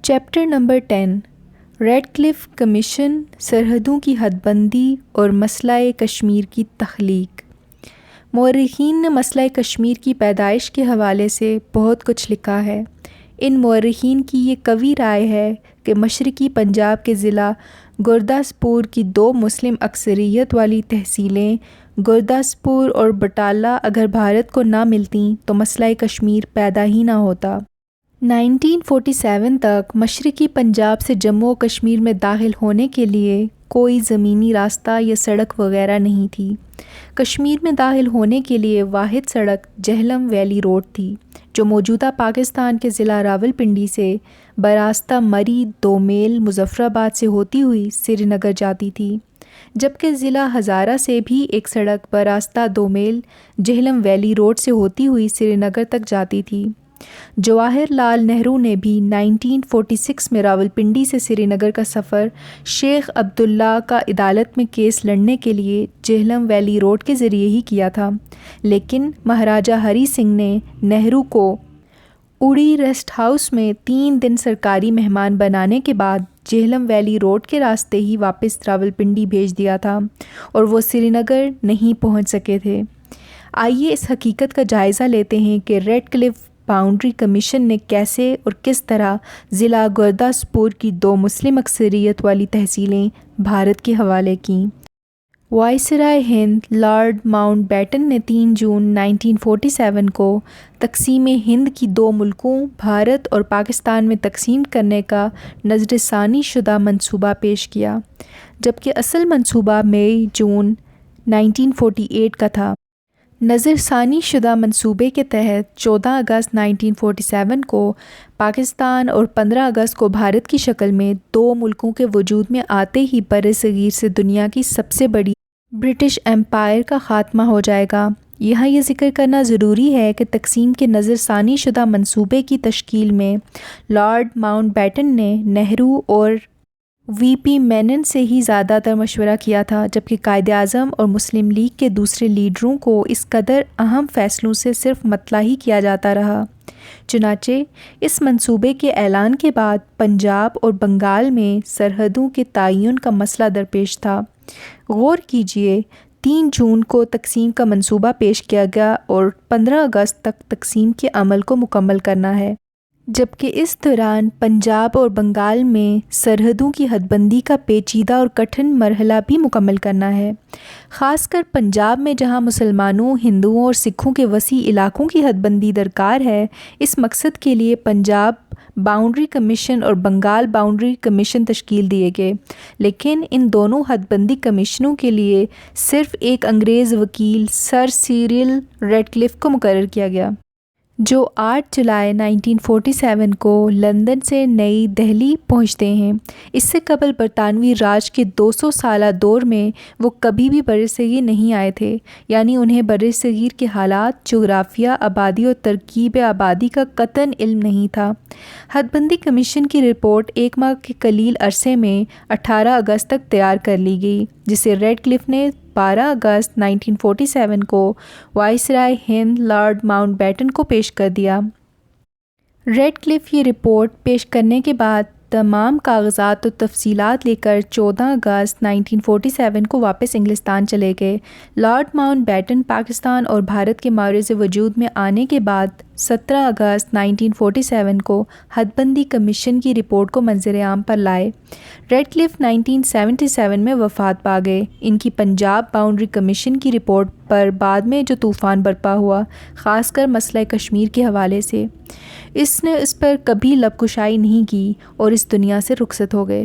Chapter number 10 red کلف commission, سرحدوں کی حد بندی اور مسئلہ کشمیر کی تخلیق۔ مورخین نے مسئلہ کشمیر کی پیدائش کے حوالے سے بہت کچھ لکھا ہے۔ ان مورخین کی یہ قوی رائے ہے کہ مشرقی پنجاب کے ضلع گورداسپور کی دو مسلم اکثریت والی تحصیلیں گورداسپور اور بٹالہ اگر بھارت کو نہ ملتیں تو مسئلہ کشمیر پیدا ہی نہ ہوتا۔ 1947 تک مشرقی پنجاب سے جموں و کشمیر میں داخل ہونے کے لیے کوئی زمینی راستہ یا سڑک وغیرہ نہیں تھی۔ کشمیر میں داخل ہونے کے لیے واحد سڑک جہلم ویلی روڈ تھی، جو موجودہ پاکستان کے ضلع راولپنڈی سے براستہ مری دومیل مظفرآباد سے ہوتی ہوئی سری نگر جاتی تھی، جبکہ ضلع ہزارہ سے بھی ایک سڑک براستہ دومیل جہلم ویلی روڈ سے ہوتی ہوئی سری نگر تک جاتی تھی۔ جواہر لال نہرو نے بھی 1946 میں راولپنڈی سے سری نگر کا سفر شیخ عبداللہ کا عدالت میں کیس لڑنے کے لیے جہلم ویلی روڈ کے ذریعے ہی کیا تھا، لیکن مہاراجہ ہری سنگھ نے نہرو کو اڑی ریسٹ ہاؤس میں 3 دن سرکاری مہمان بنانے کے بعد جہلم ویلی روڈ کے راستے ہی واپس راولپنڈی بھیج دیا تھا اور وہ سری نگر نہیں پہنچ سکے تھے۔ آئیے اس حقیقت کا جائزہ لیتے ہیں کہ ریڈ کلف باؤنڈری کمیشن نے کیسے اور کس طرح ضلع گورداسپور کی دو مسلم اکثریت والی تحصیلیں بھارت کے حوالے کیں۔ وائسرائے ہند لارڈ ماؤنٹ بیٹن نے 3 جون 1947 کو تقسیم ہند کی 2 ملکوں بھارت اور پاکستان میں تقسیم کرنے کا نظر ثانی شدہ منصوبہ پیش کیا، جبکہ اصل منصوبہ مئی جون 1948 کا تھا۔ نظر ثانی شدہ منصوبے کے تحت 14 اگست 1947 کو پاکستان اور 15 اگست کو بھارت کی شکل میں 2 ملکوں کے وجود میں آتے ہی برصغیر سے دنیا کی سب سے بڑی برٹش امپائر کا خاتمہ ہو جائے گا۔ یہاں یہ ذکر کرنا ضروری ہے کہ تقسیم کے نظر ثانی شدہ منصوبے کی تشکیل میں لارڈ ماؤنٹ بیٹن نے نہرو اور وی پی مینن سے ہی زیادہ تر مشورہ کیا تھا، جبکہ قائد اعظم اور مسلم لیگ کے دوسرے لیڈروں کو اس قدر اہم فیصلوں سے صرف مطلع ہی کیا جاتا رہا۔ چنانچہ اس منصوبے کے اعلان کے بعد پنجاب اور بنگال میں سرحدوں کے تعین کا مسئلہ درپیش تھا۔ غور کیجیے، 3 جون کو تقسیم کا منصوبہ پیش کیا گیا اور 15 اگست تک تقسیم کے عمل کو مکمل کرنا ہے، جبکہ اس دوران پنجاب اور بنگال میں سرحدوں کی حد بندی کا پیچیدہ اور کٹھن مرحلہ بھی مکمل کرنا ہے۔ خاص کر پنجاب میں جہاں مسلمانوں، ہندوؤں اور سکھوں کے وسیع علاقوں کی حد بندی درکار ہے، اس مقصد کے لیے پنجاب باؤنڈری کمیشن اور بنگال باؤنڈری کمیشن تشکیل دیے گئے، لیکن ان دونوں حد بندی کمیشنوں کے لیے صرف ایک انگریز وکیل سر سیرل ریڈ کلف کو مقرر کیا گیا، جو 8 جولائی 1947 کو لندن سے نئی دہلی پہنچتے ہیں۔ اس سے قبل برطانوی راج کے 200 سالہ دور میں وہ کبھی بھی برصغیر نہیں آئے تھے، یعنی انہیں برصغیر کے حالات، جغرافیہ، آبادی اور ترکیب آبادی کا قطعاً علم نہیں تھا۔ حد بندی کمیشن کی رپورٹ 1 ماہ کے قلیل عرصے میں 18 اگست تک تیار کر لی گئی، جسے ریڈ کلف نے 12 اگست 1947 کو وائسرائے ہند لارڈ ماؤنٹ بیٹن کو پیش کر دیا۔ ریڈ کلف یہ رپورٹ پیش کرنے کے بعد تمام کاغذات اور تفصیلات لے کر 14 اگست 1947 کو واپس انگلستان چلے گئے۔ لارڈ ماؤنٹ بیٹن پاکستان اور بھارت کے معرض وجود میں آنے کے بعد 17 اگست 1947 کو حد بندی کمیشن کی رپورٹ کو منظر عام پر لائے۔ ریڈ کلف 1977 میں وفات پا گئے۔ ان کی پنجاب باؤنڈری کمیشن کی رپورٹ پر بعد میں جو طوفان برپا ہوا، خاص کر مسئلہ کشمیر کے حوالے سے، اس نے اس پر کبھی لب کشائی نہیں کی اور اس دنیا سے رخصت ہو گئے۔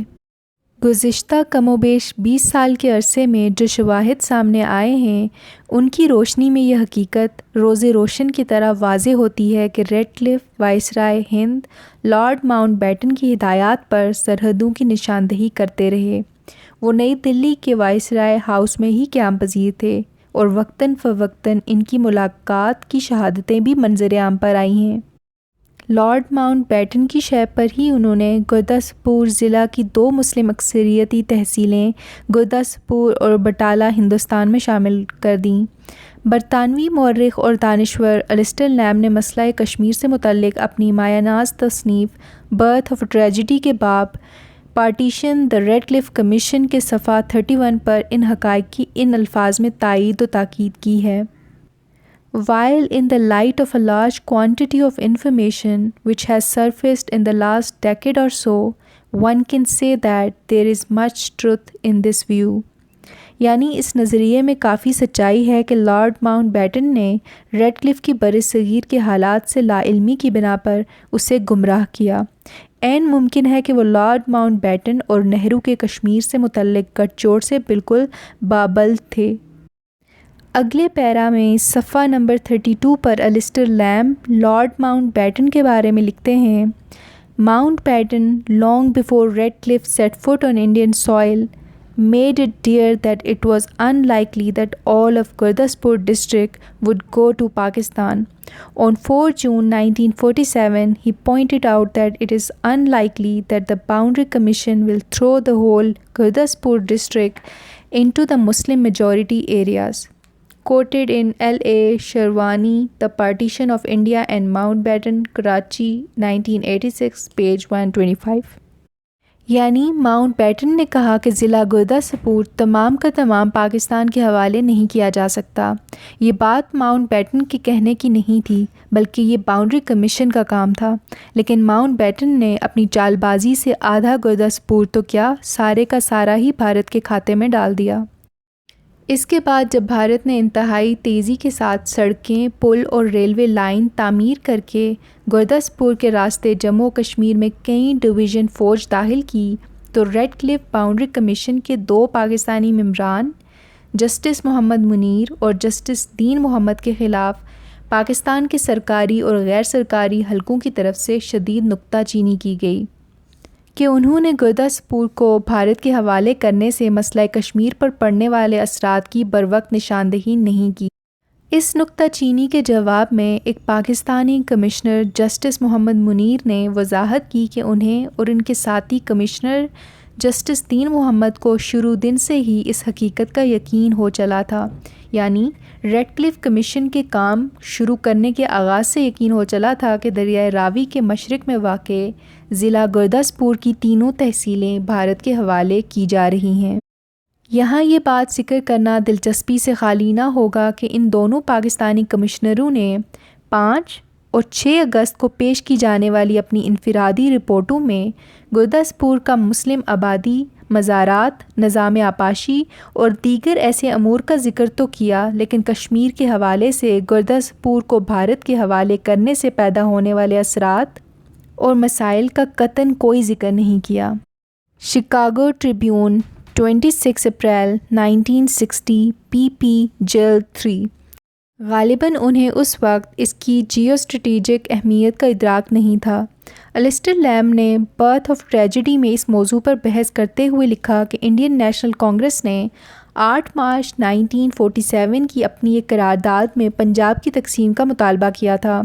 گزشتہ کم و بیش 20 سال کے عرصے میں جو شواہد سامنے آئے ہیں، ان کی روشنی میں یہ حقیقت روز روشن کی طرح واضح ہوتی ہے کہ ریڈ کلف وائسرائے ہند لارڈ ماؤنٹ بیٹن کی ہدایات پر سرحدوں کی نشاندہی کرتے رہے۔ وہ نئی دلی کے وائسرائے ہاؤس میں ہی قیام پذیر تھے اور وقتاً فوقتاً ان کی ملاقات کی شہادتیں بھی منظر عام پر آئی ہیں، لارڈ ماؤنٹ بیٹن کی شے پر ہی انہوں نے گرداسپور ضلع کی 2 مسلم اکثریتی تحصیلیں گرداسپور اور بٹالہ ہندوستان میں شامل کر دیں۔ برطانوی مورخ اور دانشور السٹر لیمب نے مسئلہ کشمیر سے متعلق اپنی مایہ ناز تصنیف برتھ آف ٹریجڈی کے باب پارٹیشن دی ریڈ کلف کمیشن کے صفحہ 31 پر ان حقائق کی ان الفاظ میں تائید و تاکید کی ہے: While in the light of a large quantity of information which has surfaced in the last decade or so, one can say that there is much truth in this view. یعنی اس نظریے میں کافی سچائی ہے کہ لارڈ ماؤنٹ بیٹن نے red کلف کی برصغیر کے حالات سے لا علمی کی بنا پر اسے گمراہ کیا۔ عین ممکن ہے کہ وہ لارڈ ماؤنٹ بیٹن اور نہرو کے کشمیر سے متعلق گٹھ جوڑ سے بالکل بابلد تھے۔ اگلے پیرا میں صفحہ نمبر 32 پر Alastair Lamb Lord Mountbatten کے بارے میں لکھتے ہیں: Mount Batten, long before Redcliffe set foot on Indian soil, made it clear that it was unlikely that all of Gurdaspur district would go to Pakistan. On 4 June 1947, he pointed out that it is unlikely that the Boundary Commission will throw the whole Gurdaspur district into the Muslim majority areas. Quoted in L.A. Sherwani, The Partition of India and Mountbatten, Karachi, 1986, page 125. یعنی Mount beaten نے کہا کہ ضلع گرداسپور تمام کا تمام پاکستان کے حوالے نہیں کیا جا سکتا۔ یہ بات ماؤنٹ بیٹن کے کہنے کی نہیں تھی، بلکہ یہ باؤنڈری کمیشن کا کام تھا۔ لیکن ماؤنٹ بیٹن نے اپنی چال بازی سے آدھا گرداسپور تو کیا، سارے کا سارا ہی بھارت کے کھاتے میں ڈال دیا۔ اس کے بعد جب بھارت نے انتہائی تیزی کے ساتھ سڑکیں، پل اور ریلوے لائن تعمیر کر کے گرداسپور کے راستے جموں کشمیر میں کئی ڈویژن فوج داخل کی، تو ریڈ کلف باؤنڈری کمیشن کے 2 پاکستانی ممبران جسٹس محمد منیر اور جسٹس دین محمد کے خلاف پاکستان کے سرکاری اور غیر سرکاری حلقوں کی طرف سے شدید نکتہ چینی کی گئی کہ انہوں نے گرداسپور کو بھارت کے حوالے کرنے سے مسئلہ کشمیر پر پڑنے والے اثرات کی بروقت نشاندہی نہیں کی۔ اس نکتہ چینی کے جواب میں ایک پاکستانی کمشنر جسٹس محمد منیر نے وضاحت کی کہ انہیں اور ان کے ساتھی کمشنر جسٹس دین محمد کو شروع دن سے ہی اس حقیقت کا یقین ہو چلا تھا، یعنی ریڈ کلف کمیشن کے کام شروع کرنے کے آغاز سے یقین ہو چلا تھا کہ دریائے راوی کے مشرق میں واقع ضلع گرداسپور کی تینوں تحصیلیں بھارت کے حوالے کی جا رہی ہیں۔ یہاں یہ بات ذکر کرنا دلچسپی سے خالی نہ ہوگا کہ ان دونوں پاکستانی کمشنروں نے 5 اور 6 اگست کو پیش کی جانے والی اپنی انفرادی رپورٹوں میں گرداسپور کا مسلم آبادی، مزارات، نظام آپاشی اور دیگر ایسے امور کا ذکر تو کیا، لیکن کشمیر کے حوالے سے گرداسپور کو بھارت کے حوالے کرنے سے پیدا ہونے والے اثرات اور مسائل کا قطعاً کوئی ذکر نہیں کیا۔ شکاگو ٹریبیون 26 اپریل 1960 PP جلد 3۔ غالباً انہیں اس وقت اس کی جیو اسٹریٹجک اہمیت کا ادراک نہیں تھا۔ السٹر لیمب نے برتھ آف ٹریجڈی میں اس موضوع پر بحث کرتے ہوئے لکھا کہ انڈین نیشنل کانگریس نے 8 مارچ 1947 کی اپنی ایک قرارداد میں پنجاب کی تقسیم کا مطالبہ کیا تھا۔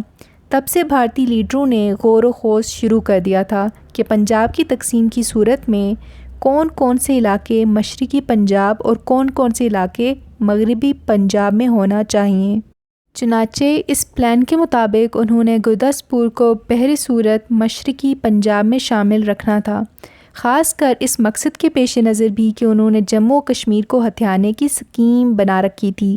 تب سے بھارتی لیڈروں نے غور و خوض شروع کر دیا تھا کہ پنجاب کی تقسیم کی صورت میں کون کون سے علاقے مشرقی پنجاب اور کون کون سے علاقے مغربی پنجاب میں ہونا چاہئیں۔ چنانچہ اس پلان کے مطابق انہوں نے گرداسپور کو بہر صورت مشرقی پنجاب میں شامل رکھنا تھا، خاص کر اس مقصد کے پیش نظر بھی کہ انہوں نے جموں و کشمیر کو ہتھیانے کی اسکیم بنا رکھی تھی،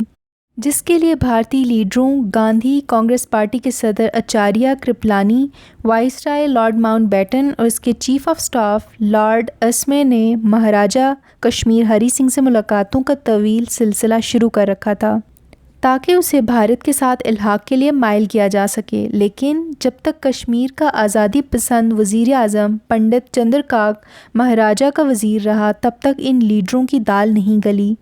جس کے لیے بھارتی لیڈروں گاندھی، کانگریس پارٹی کے صدر Acharya Kripalani, viceroy Lord Mountbatten اور اس کے چیف آف سٹاف لارڈ اسمے نے مہاراجہ کشمیر ہری سنگھ سے ملاقاتوں کا طویل سلسلہ شروع کر رکھا تھا تاکہ اسے بھارت کے ساتھ الحاق کے لیے مائل کیا جا سکے۔ لیکن جب تک کشمیر کا آزادی پسند وزیر اعظم پنڈت چندر کاک مہاراجہ کا وزیر رہا، تب تک ان لیڈروں کی دال نہیں گلی۔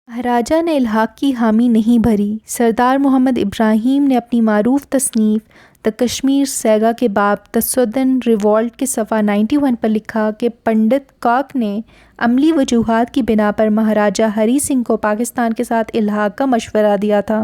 مہاراجہ نے الحاق کی حامی نہیں بھری۔ سردار محمد ابراہیم نے اپنی معروف تصنیف دا کشمیر سیگا کے باب تصدن ریوولٹ کے صفحہ 91 پر لکھا کہ پنڈت کاک نے عملی وجوہات کی بنا پر مہاراجہ ہری سنگھ کو پاکستان کے ساتھ الحاق کا مشورہ دیا تھا۔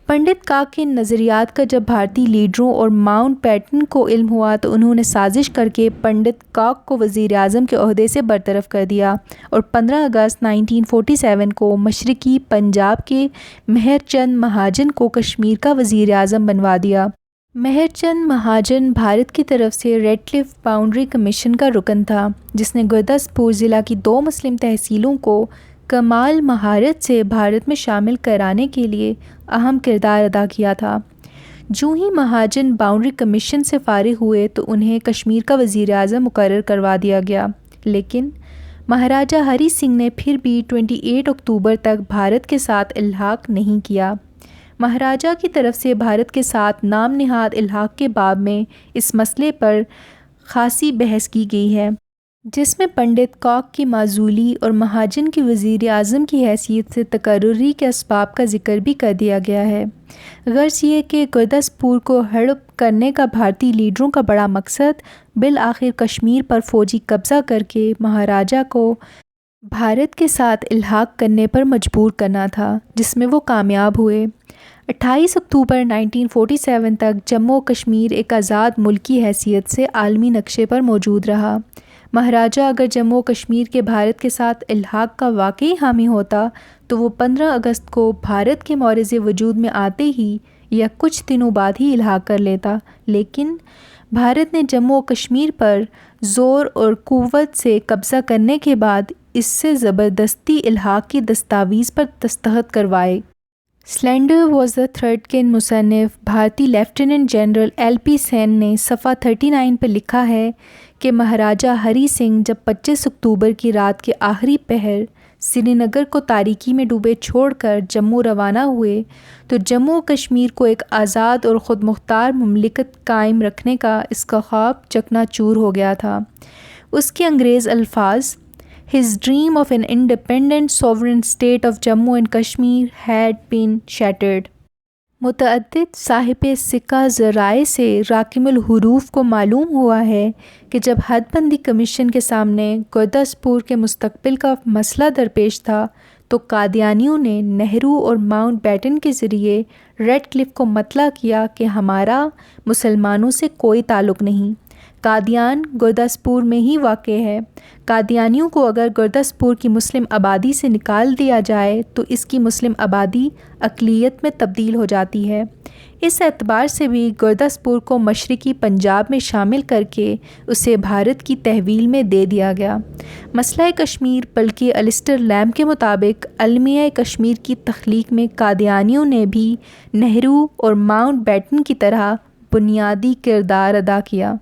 پنڈت کاک کے نظریات کا جب بھارتی لیڈروں اور ماؤنٹ بیٹن کو علم ہوا تو انہوں نے سازش کر کے پنڈت کاک کو وزیر اعظم کے عہدے سے برطرف کر دیا اور 15 اگست 1947 کو مشرقی پنجاب کے مہر چند مہاجن کو کشمیر کا وزیر اعظم بنوا دیا۔ مہر چند مہاجن بھارت کی طرف سے ریڈ کلف باؤنڈری کمیشن کا رکن تھا، جس نے گرداسپور ضلع کی 2 مسلم تحصیلوں کو کمال مہارت سے بھارت میں شامل کرانے کے لیے اہم کردار ادا کیا تھا۔ جو ہی مہاجن باؤنڈری کمیشن سے فارغ ہوئے تو انہیں کشمیر کا وزیر اعظم مقرر کروا دیا گیا، لیکن مہاراجہ ہری سنگھ نے پھر بھی 28 اکتوبر تک بھارت کے ساتھ الحاق نہیں کیا۔ مہاراجہ کی طرف سے بھارت کے ساتھ نام نہاد الحاق کے باب میں اس مسئلے پر خاصی بحث کی گئی ہے، جس میں پنڈت کاک کی معزولی اور مہاجن کی وزیر اعظم کی حیثیت سے تقرری کے اسباب کا ذکر بھی کر دیا گیا ہے۔ غرض یہ کہ گرداسپور کو ہڑپ کرنے کا بھارتی لیڈروں کا بڑا مقصد بالآخر کشمیر پر فوجی قبضہ کر کے مہاراجہ کو بھارت کے ساتھ الحاق کرنے پر مجبور کرنا تھا، جس میں وہ کامیاب ہوئے۔ 28 اکتوبر 1947 تک جموں و کشمیر ایک آزاد ملک کی حیثیت سے عالمی نقشے پر موجود رہا۔ مہاراجہ اگر جموں و کشمیر کے بھارت کے ساتھ الحاق کا واقعی حامی ہوتا تو وہ 15 اگست کو بھارت کے معرض وجود میں آتے ہی یا کچھ دنوں بعد ہی الحاق کر لیتا، لیکن بھارت نے جموں و کشمیر پر زور اور قوت سے قبضہ کرنے کے بعد اس سے زبردستی الحاق کی دستاویز پر دستخط کروائے۔ سلینڈر واز دا تھرڈ کے مصنف بھارتی لیفٹیننٹ جنرل ایل پی سین نے صفحہ 39 پر لکھا ہے کہ مہاراجہ ہری سنگھ جب 25 اکتوبر کی رات کے آخری پہر سری نگر کو تاریکی میں ڈوبے چھوڑ کر جموں روانہ ہوئے تو جموں و کشمیر کو ایک آزاد اور خود مختار مملکت قائم رکھنے کا اس کا خواب چکنا چور ہو گیا تھا۔ اس کے انگریز الفاظ His dream of an independent sovereign state of Jammu and Kashmir had been shattered۔ متعدد صاحب سکہ ذرائع سے راکم الحروف کو معلوم ہوا ہے کہ جب حد بندی کمیشن کے سامنے گرداسپور کے مستقبل کا مسئلہ درپیش تھا تو قادیانیوں نے نہرو اور ماؤنٹ بیٹن کے ذریعے ریڈ کلف کو مطلع کیا کہ ہمارا مسلمانوں سے کوئی تعلق نہیں، قادیان گرداسپور میں ہی واقع ہے۔ قادیانیوں کو اگر گرداسپور کی مسلم آبادی سے نکال دیا جائے تو اس کی مسلم آبادی اقلیت میں تبدیل ہو جاتی ہے۔ اس اعتبار سے بھی گرداسپور کو مشرقی پنجاب میں شامل کر کے اسے بھارت کی تحویل میں دے دیا گیا۔ مسئلہ کشمیر بلکہ السٹر لیمب کے مطابق المیہ کشمیر کی تخلیق میں قادیانیوں نے بھی نہرو اور ماؤنٹ بیٹن کی طرح بنیادی کردار ادا کیا۔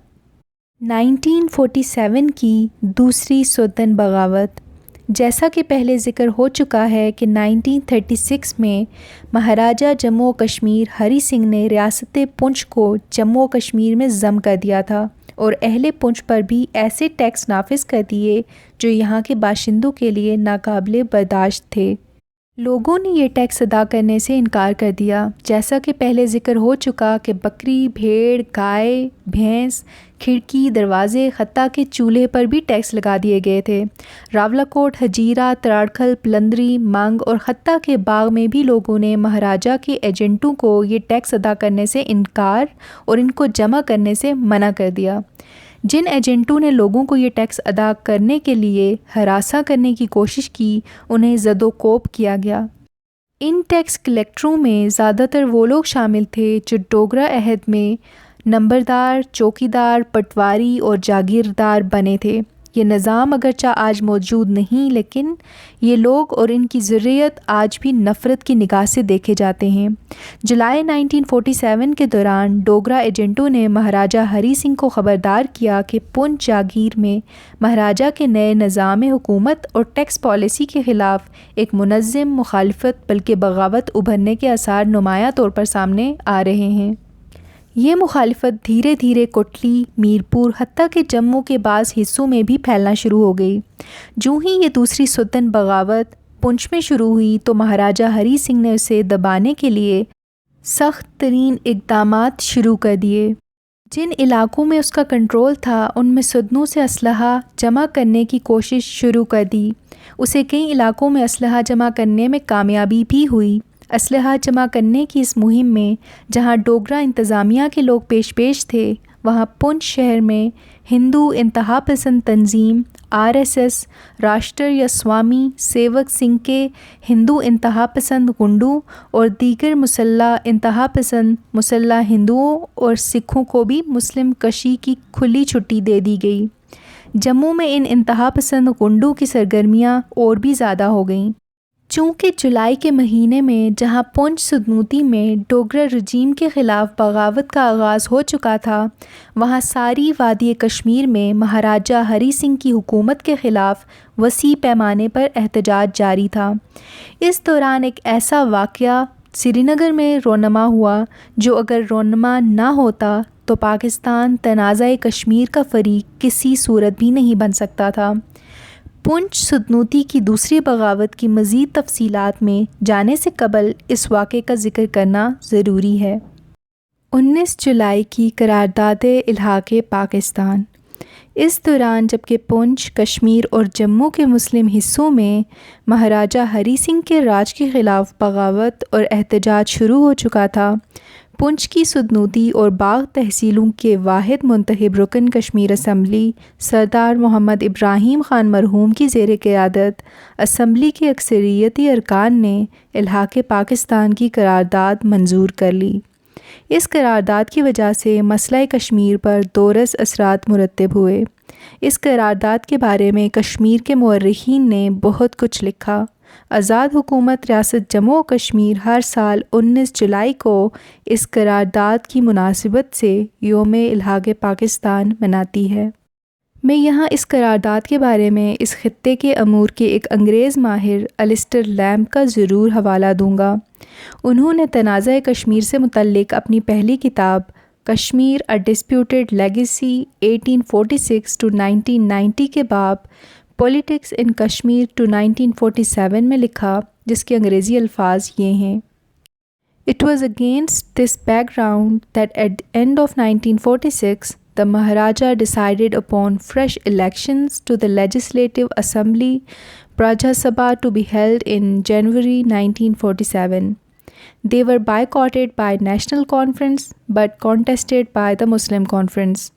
1947 کی دوسری سوتن بغاوت۔ جیسا کہ پہلے ذکر ہو چکا ہے کہ 1936 میں مہاراجہ جموں و کشمیر ہری سنگھ نے ریاست پونچھ کو جموں و کشمیر میں ضم کر دیا تھا اور اہل پونچھ پر بھی ایسے ٹیکس نافذ کر دیے جو یہاں کے باشندوں کے لیے ناقابل برداشت تھے۔ لوگوں نے یہ ٹیکس ادا کرنے سے انکار کر دیا، جیسا کہ پہلے ذکر ہو چکا کہ بکری، بھیڑ، گائے، بھینس، کھڑکی، دروازے، حتیٰ کہ چولہے پر بھی ٹیکس لگا دیے گئے تھے۔ راولاکوٹ، ہجیرا، تراڑکھل، پلندری، منگ اور حتیٰ کہ باغ میں بھی لوگوں نے مہاراجہ کے ایجنٹوں کو یہ ٹیکس ادا کرنے سے انکار اور ان کو جمع کرنے سے منع کر دیا۔ جن ایجنٹوں نے لوگوں کو یہ ٹیکس ادا کرنے کے لیے ہراساں کرنے کی کوشش کی انہیں زد و کوب کیا گیا۔ ان ٹیکس کلیکٹروں میں زیادہ تر وہ لوگ شامل تھے جو ڈوگرا عہد میں نمبردار، چوکیدار، پٹواری اور جاگیردار بنے تھے۔ یہ نظام اگرچہ آج موجود نہیں، لیکن یہ لوگ اور ان کی ذریت آج بھی نفرت کی نگاہ سے دیکھے جاتے ہیں۔ جولائی 1947 کے دوران ڈوگرا ایجنٹوں نے مہاراجہ ہری سنگھ کو خبردار کیا کہ پونچھ جاگیر میں مہاراجہ کے نئے نظام حکومت اور ٹیکس پالیسی کے خلاف ایک منظم مخالفت بلکہ بغاوت ابھرنے کے آثار نمایاں طور پر سامنے آ رہے ہیں۔ یہ مخالفت دھیرے دھیرے کوٹلی، میرپور، حتیٰ کہ جموں کے بعض حصوں میں بھی پھیلنا شروع ہو گئی۔ جو ہی یہ دوسری سوتن بغاوت پونچھ میں شروع ہوئی تو مہاراجہ ہری سنگھ نے اسے دبانے کے لیے سخت ترین اقدامات شروع کر دیے۔ جن علاقوں میں اس کا کنٹرول تھا ان میں سدنوں سے اسلحہ جمع کرنے کی کوشش شروع کر دی۔ اسے کئی علاقوں میں اسلحہ جمع کرنے میں کامیابی بھی ہوئی۔ اسلحہ جمع کرنے کی اس مہم میں جہاں ڈوگرا انتظامیہ کے لوگ پیش تھے، وہاں پونچھ شہر میں ہندو انتہا پسند تنظیم RSS راشٹریہ سوامی سیوک سنگھ کے ہندو انتہا پسند گنڈوں اور دیگر مسلح انتہا پسند مسلح ہندوؤں اور سکھوں کو بھی مسلم کشی کی کھلی چھٹی دے دی گئی۔ جموں میں ان انتہا پسند گنڈوں کی سرگرمیاں اور بھی زیادہ ہو گئیں، چونکہ جولائی کے مہینے میں جہاں پونچھ سدنوتی میں ڈوگرا رجیم کے خلاف بغاوت کا آغاز ہو چکا تھا، وہاں ساری وادی کشمیر میں مہاراجہ ہری سنگھ کی حکومت کے خلاف وسیع پیمانے پر احتجاج جاری تھا۔ اس دوران ایک ایسا واقعہ سری نگر میں رونما ہوا جو اگر رونما نہ ہوتا تو پاکستان تنازع کشمیر کا فریق کسی صورت بھی نہیں بن سکتا تھا۔ پونچھ سدنوتی کی دوسری بغاوت کی مزید تفصیلات میں جانے سے قبل اس واقعے کا ذکر کرنا ضروری ہے۔ 19 جولائی کی قرارداد الحاق پاکستان۔ اس دوران جبکہ پونچھ، کشمیر اور جموں کے مسلم حصوں میں مہاراجہ ہری سنگھ کے راج کے خلاف بغاوت اور احتجاج شروع ہو چکا تھا، پونچھ کی سدنوتی اور باغ تحصیلوں کے واحد منتخب رکن کشمیر اسمبلی سردار محمد ابراہیم خان مرحوم کی زیر قیادت اسمبلی کے اکثریتی ارکان نے الحاق پاکستان کی قرارداد منظور کر لی۔ اس قرارداد کی وجہ سے مسئلہ کشمیر پر دورز اثرات مرتب ہوئے۔ اس قرارداد کے بارے میں کشمیر کے مورخین نے بہت کچھ لکھا۔ آزاد حکومت ریاست جموں و کشمیر ہر سال 19 جولائی کو اس قرارداد کی مناسبت سے یوم الحاق پاکستان مناتی ہے۔ میں یہاں اس قرارداد کے بارے میں اس خطے کے امور کے ایک انگریز ماہر السٹر لیمب کا ضرور حوالہ دوں گا۔ انہوں نے تنازع کشمیر سے متعلق اپنی پہلی کتاب کشمیر اے ڈسپیوٹڈ لیگیسی 1846 to 1990 کے باب پولیٹکس ان کشمیر ٹو 1947 میں لکھا، جس کے انگریزی الفاظ یہ ہیں: It was against this background that at the end of 1946 the Maharaja decided upon fresh elections to the Legislative Assembly Praja Sabha to be held in January 1947. They were boycotted by National Conference but contested by the Muslim Conference.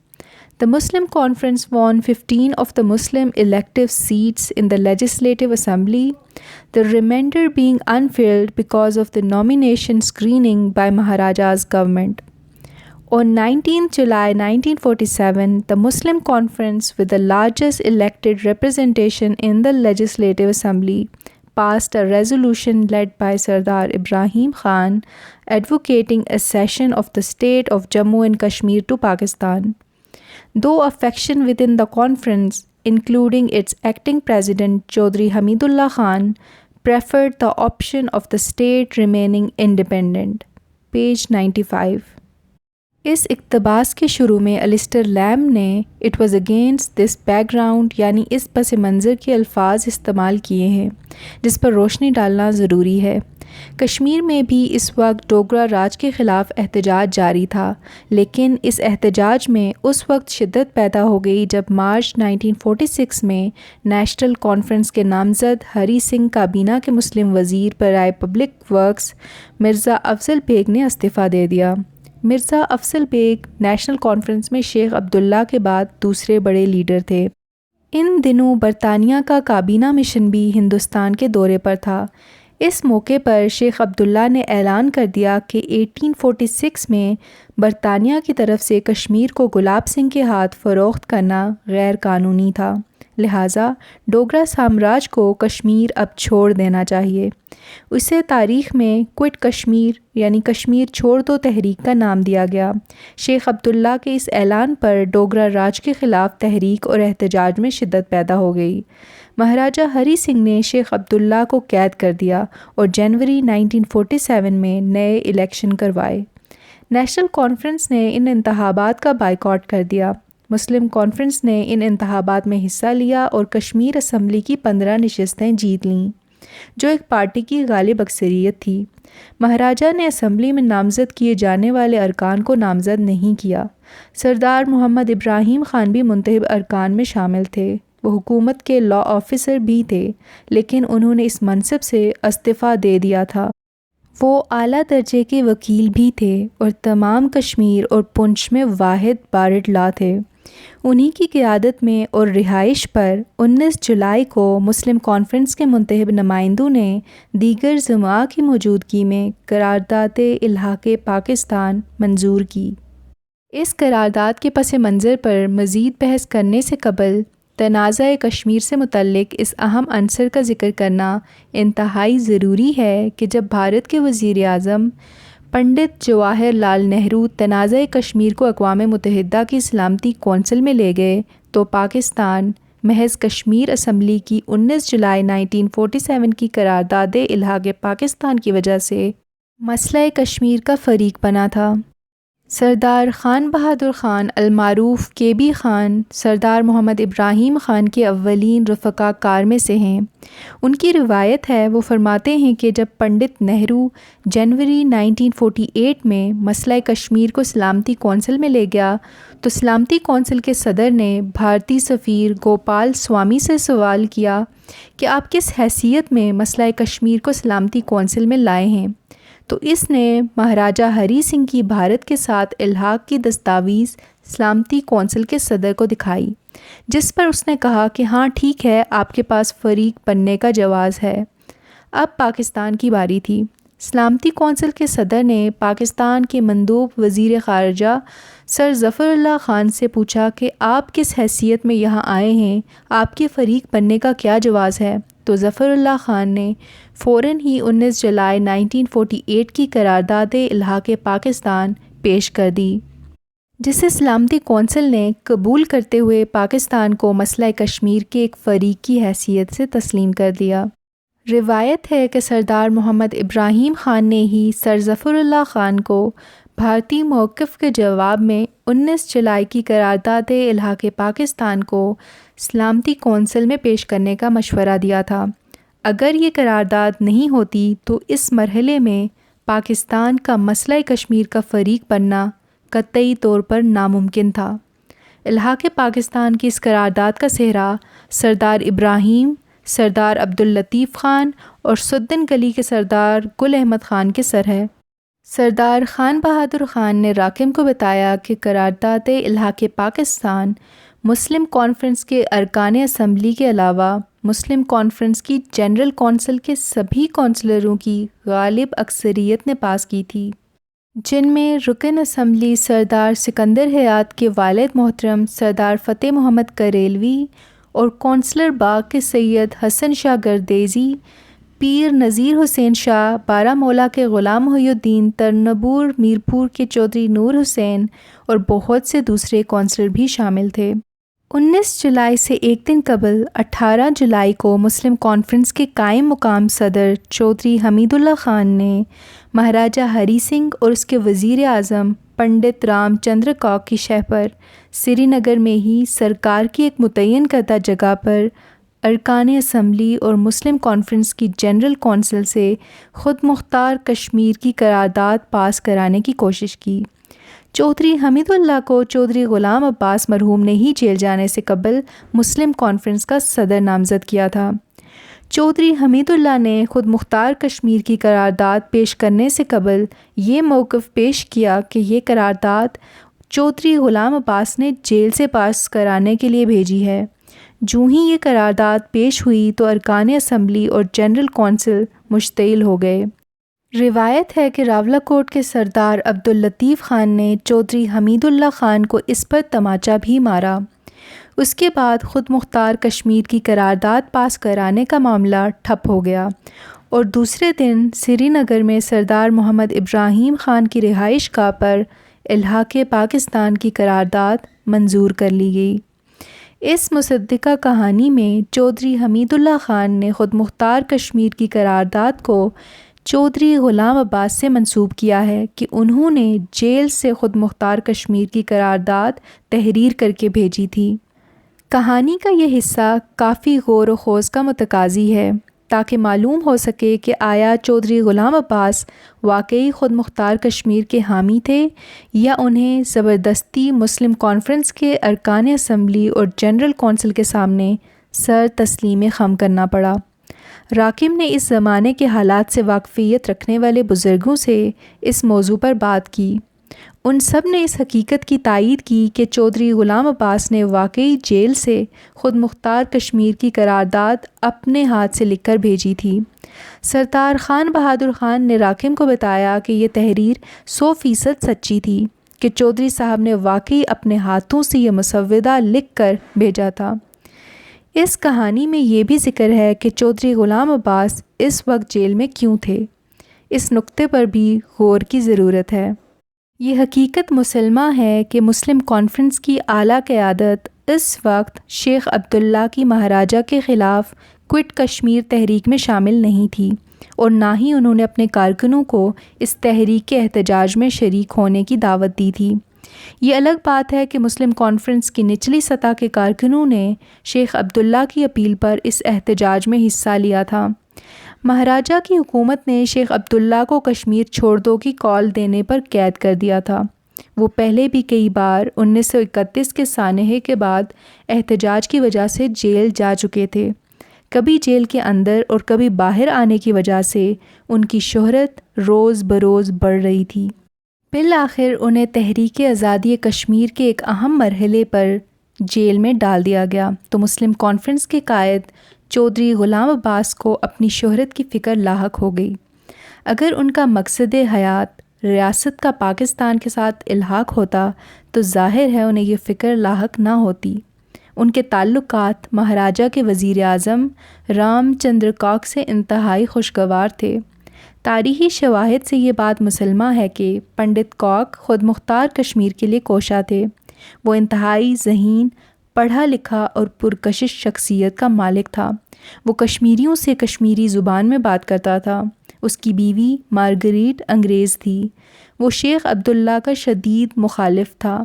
The Muslim Conference won 15 of the Muslim elective seats in the Legislative Assembly, the remainder being unfilled because of the nomination screening by Maharaja's government. On 19 July 1947, the Muslim Conference, with the largest elected representation in the Legislative Assembly, passed a resolution led by Sardar Ibrahim Khan advocating a cession of the state of Jammu and Kashmir to Pakistan. Though a faction within the conference, including its acting president Chaudhry Hamidullah Khan, preferred the option of the state remaining independent. Page 95. اس اقتباس کے شروع میں Ulster lamb نے "It was against this background" یعنی اس پس منظر کے الفاظ استعمال کیے ہیں، جس پر روشنی ڈالنا ضروری ہے۔ کشمیر میں بھی اس وقت ڈوگرا راج کے خلاف احتجاج جاری تھا، لیکن اس احتجاج میں اس وقت شدت پیدا ہو گئی جب مارچ 1946 میں نیشنل کانفرنس کے نامزد ہری سنگھ کابینہ کے مسلم وزیر برائے پبلک ورکس مرزا افضل بیگ نے استعفیٰ دے دیا۔ مرزا افضل بیگ نیشنل کانفرنس میں شیخ عبداللہ کے بعد دوسرے بڑے لیڈر تھے۔ ان دنوں برطانیہ کا کابینہ مشن بھی ہندوستان کے دورے پر تھا۔ اس موقع پر شیخ عبداللہ نے اعلان کر دیا کہ 1846 میں برطانیہ کی طرف سے کشمیر کو گلاب سنگھ کے ہاتھ فروخت کرنا غیر قانونی تھا، لہٰذا ڈوگرا سامراج کو کشمیر اب چھوڑ دینا چاہیے۔ اسے تاریخ میں کوئٹ کشمیر یعنی کشمیر چھوڑ دو تحریک کا نام دیا گیا۔ شیخ عبداللہ کے اس اعلان پر ڈوگرا راج کے خلاف تحریک اور احتجاج میں شدت پیدا ہو گئی۔ مہاراجہ ہری سنگھ نے شیخ عبداللہ کو قید کر دیا اور جنوری 1947 میں نئے الیکشن کروائے۔ نیشنل کانفرنس نے ان انتخابات کا بائیکاٹ کر دیا۔ مسلم کانفرنس نے ان انتخابات میں حصہ لیا اور کشمیر اسمبلی کی 15 نشستیں جیت لیں، جو ایک پارٹی کی غالب اکثریت تھی۔ مہاراجہ نے اسمبلی میں نامزد کیے جانے والے ارکان کو نامزد نہیں کیا۔ سردار محمد ابراہیم خان بھی منتخب ارکان میں شامل تھے۔ وہ حکومت کے لا آفیسر بھی تھے، لیکن انہوں نے اس منصب سے استعفیٰ دے دیا تھا۔ وہ اعلیٰ درجے کے وکیل بھی تھے اور تمام کشمیر اور پنچ میں واحد بارڈ لا تھے۔ انہی کی قیادت میں اور رہائش پر 19 جولائی کو مسلم کانفرنس کے منتخب نمائندوں نے دیگر زمرہ کی موجودگی میں قرارداد الحاق پاکستان منظور کی۔ اس قرارداد کے پس منظر پر مزید بحث کرنے سے قبل تنازع کشمیر سے متعلق اس اہم عنصر کا ذکر کرنا انتہائی ضروری ہے کہ جب بھارت کے وزیر اعظم پنڈت جواہر لال نہرو تنازع کشمیر کو اقوام متحدہ کی سلامتی کونسل میں لے گئے تو پاکستان محض کشمیر اسمبلی کی 19 جولائی 1947 کی قرارداد الحاق پاکستان کی وجہ سے مسئلہ کشمیر کا فریق بنا تھا۔ سردار خان بہادر خان المعروف کے بی خان سردار محمد ابراہیم خان کے اولین رفقا کار میں سے ہیں۔ ان کی روایت ہے، وہ فرماتے ہیں کہ جب پنڈت نہرو جنوری 1948 میں مسئلہ کشمیر کو سلامتی کونسل میں لے گیا تو سلامتی کونسل کے صدر نے بھارتی سفیر گوپال سوامی سے سوال کیا کہ آپ کس حیثیت میں مسئلہ کشمیر کو سلامتی کونسل میں لائے ہیں، تو اس نے مہاراجہ ہری سنگھ کی بھارت کے ساتھ الحاق کی دستاویز سلامتی کونسل کے صدر کو دکھائی، جس پر اس نے کہا کہ ہاں ٹھیک ہے، آپ کے پاس فریق بننے کا جواز ہے۔ اب پاکستان کی باری تھی۔ سلامتی کونسل کے صدر نے پاکستان کے مندوب وزیر خارجہ سر ظفر اللہ خان سے پوچھا کہ آپ کس حیثیت میں یہاں آئے ہیں، آپ کے فریق بننے کا کیا جواز ہے؟ تو ظفر اللہ خان نے فوراً ہی 19 جولائی 1948 کی قرارداد الحاق پاکستان پیش کر دی، جسے سلامتی کونسل نے قبول کرتے ہوئے پاکستان کو مسئلہ کشمیر کے ایک فریق کی حیثیت سے تسلیم کر دیا۔ روایت ہے کہ سردار محمد ابراہیم خان نے ہی سر ظفر اللہ خان کو بھارتی موقف کے جواب میں 19 جولائی کی قرارداد الحاق پاکستان کو سلامتی کونسل میں پیش کرنے کا مشورہ دیا تھا۔ اگر یہ قرارداد نہیں ہوتی تو اس مرحلے میں پاکستان کا مسئلہ کشمیر کا فریق بننا قطعی طور پر ناممکن تھا۔ الحاق پاکستان کی اس قرارداد کا صحرا سردار ابراہیم، سردار عبداللطیف خان اور سدن گلی کے سردار گل احمد خان کے سر ہے۔ سردار خان بہادر خان نے راکم کو بتایا کہ قرارداد الحاق پاکستان مسلم کانفرنس کے ارکان اسمبلی کے علاوہ مسلم کانفرنس کی جنرل کونسل کے سبھی کونسلروں کی غالب اکثریت نے پاس کی تھی، جن میں رکن اسمبلی سردار سکندر حیات کے والد محترم سردار فتح محمد کریلوی اور کونسلر باغ کے سید حسن شاہ گردیزی، پیر نذیر حسین شاہ بارہمولہ کے غلام محی الدین ترنبور میرپور کے چودھری نور حسین اور بہت سے دوسرے کونسلر بھی شامل تھے۔ 19 جولائی سے ایک دن قبل 18 جولائی کو مسلم کانفرنس کے قائم مقام صدر چودھری حمید اللہ خان نے مہاراجہ ہری سنگھ اور اس کے وزیر اعظم پنڈت رام چندر کاک کی شہ پر سری نگر میں ہی سرکار کی ایک متعین کردہ جگہ پر ارکان اسمبلی اور مسلم کانفرنس کی جنرل کونسل سے خود مختار کشمیر کی قرارداد پاس کرانے کی کوشش کی۔ چودھری حمید اللہ کو چودھری غلام عباس مرحوم نے ہی جیل جانے سے قبل مسلم کانفرنس کا صدر نامزد کیا تھا۔ چودھری حمید اللہ نے خود مختار کشمیر کی قرارداد پیش کرنے سے قبل یہ موقف پیش کیا کہ یہ قرارداد چودھری غلام عباس نے جیل سے پاس کرانے کے لیے بھیجی ہے۔ جوں ہی یہ قرارداد پیش ہوئی تو ارکان اسمبلی اور جنرل کونسل مشتعل ہو گئے۔ روایت ہے کہ راولاکوٹ کے سردار عبداللطیف خان نے چودھری حمید اللہ خان کو اس پر تماچا بھی مارا۔ اس کے بعد خود مختار کشمیر کی قرارداد پاس کرانے کا معاملہ ٹھپ ہو گیا اور دوسرے دن سری نگر میں سردار محمد ابراہیم خان کی رہائش گاہ پر الحاق پاکستان کی قرارداد منظور کر لی گئی۔ اس مصدقہ کہانی میں چودھری حمید اللہ خان نے خود مختار کشمیر کی قرارداد کو چودھری غلام عباس سے منسوب کیا ہے کہ انہوں نے جیل سے خود مختار کشمیر کی قرارداد تحریر کر کے بھیجی تھی۔ کہانی کا یہ حصہ کافی غور و خوض کا متقاضی ہے تاکہ معلوم ہو سکے کہ آیا چودھری غلام عباس واقعی خود مختار کشمیر کے حامی تھے یا انہیں زبردستی مسلم کانفرنس کے ارکان اسمبلی اور جنرل کونسل کے سامنے سر تسلیم خم کرنا پڑا۔ راکم نے اس زمانے کے حالات سے واقفیت رکھنے والے بزرگوں سے اس موضوع پر بات کی۔ ان سب نے اس حقیقت کی تائید کی کہ چودھری غلام عباس نے واقعی جیل سے خود مختار کشمیر کی قرارداد اپنے ہاتھ سے لکھ کر بھیجی تھی۔ سردار خان بہادر خان نے راکم کو بتایا کہ یہ تحریر 100% سچی تھی کہ چودھری صاحب نے واقعی اپنے ہاتھوں سے یہ مسودہ لکھ کر بھیجا تھا۔ اس کہانی میں یہ بھی ذکر ہے کہ چودھری غلام عباس اس وقت جیل میں کیوں تھے۔ اس نقطے پر بھی غور کی ضرورت ہے۔ یہ حقیقت مسلمہ ہے کہ مسلم کانفرنس کی اعلیٰ قیادت اس وقت شیخ عبداللہ کی مہاراجہ کے خلاف کوئٹ کشمیر تحریک میں شامل نہیں تھی، اور نہ ہی انہوں نے اپنے کارکنوں کو اس تحریک کے احتجاج میں شریک ہونے کی دعوت دی تھی۔ یہ الگ بات ہے کہ مسلم کانفرنس کی نچلی سطح کے کارکنوں نے شیخ عبداللہ کی اپیل پر اس احتجاج میں حصہ لیا تھا۔ مہاراجہ کی حکومت نے شیخ عبداللہ کو کشمیر چھوڑ دو کی کال دینے پر قید کر دیا تھا۔ وہ پہلے بھی کئی بار 1931 کے سانحے کے بعد احتجاج کی وجہ سے جیل جا چکے تھے۔ کبھی جیل کے اندر اور کبھی باہر آنے کی وجہ سے ان کی شہرت روز بروز بڑھ رہی تھی۔ بالآخر انہیں تحریک آزادی کشمیر کے ایک اہم مرحلے پر جیل میں ڈال دیا گیا تو مسلم کانفرنس کے قائد چودھری غلام عباس کو اپنی شہرت کی فکر لاحق ہو گئی۔ اگر ان کا مقصد حیات ریاست کا پاکستان کے ساتھ الحاق ہوتا تو ظاہر ہے انہیں یہ فکر لاحق نہ ہوتی۔ ان کے تعلقات مہاراجہ کے وزیر اعظم رام چندر کاک سے انتہائی خوشگوار تھے۔ تاریخی شواہد سے یہ بات مسلمہ ہے کہ پنڈت کاک خود مختار کشمیر کے لیے کوشاں تھے۔ وہ انتہائی ذہین، پڑھا لکھا اور پرکشش شخصیت کا مالک تھا۔ وہ کشمیریوں سے کشمیری زبان میں بات کرتا تھا۔ اس کی بیوی مارگریٹ انگریز تھی۔ وہ شیخ عبداللہ کا شدید مخالف تھا۔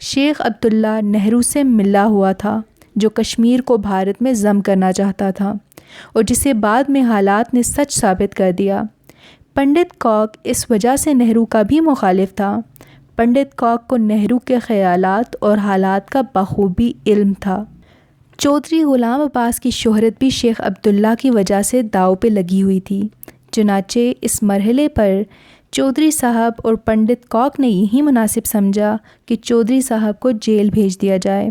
شیخ عبداللہ نہرو سے ملا ہوا تھا، جو کشمیر کو بھارت میں ضم کرنا چاہتا تھا، اور جسے بعد میں حالات نے سچ ثابت کر دیا۔ پنڈت کاک اس وجہ سے نہرو کا بھی مخالف تھا۔ پنڈت کاک کو نہرو کے خیالات اور حالات کا بخوبی علم تھا۔ چودھری غلام عباس کی شہرت بھی شیخ عبداللہ کی وجہ سے داؤ پہ لگی ہوئی تھی۔ چنانچہ اس مرحلے پر چودھری صاحب اور پنڈت کاک نے یہی مناسب سمجھا کہ چودھری صاحب کو جیل بھیج دیا جائے۔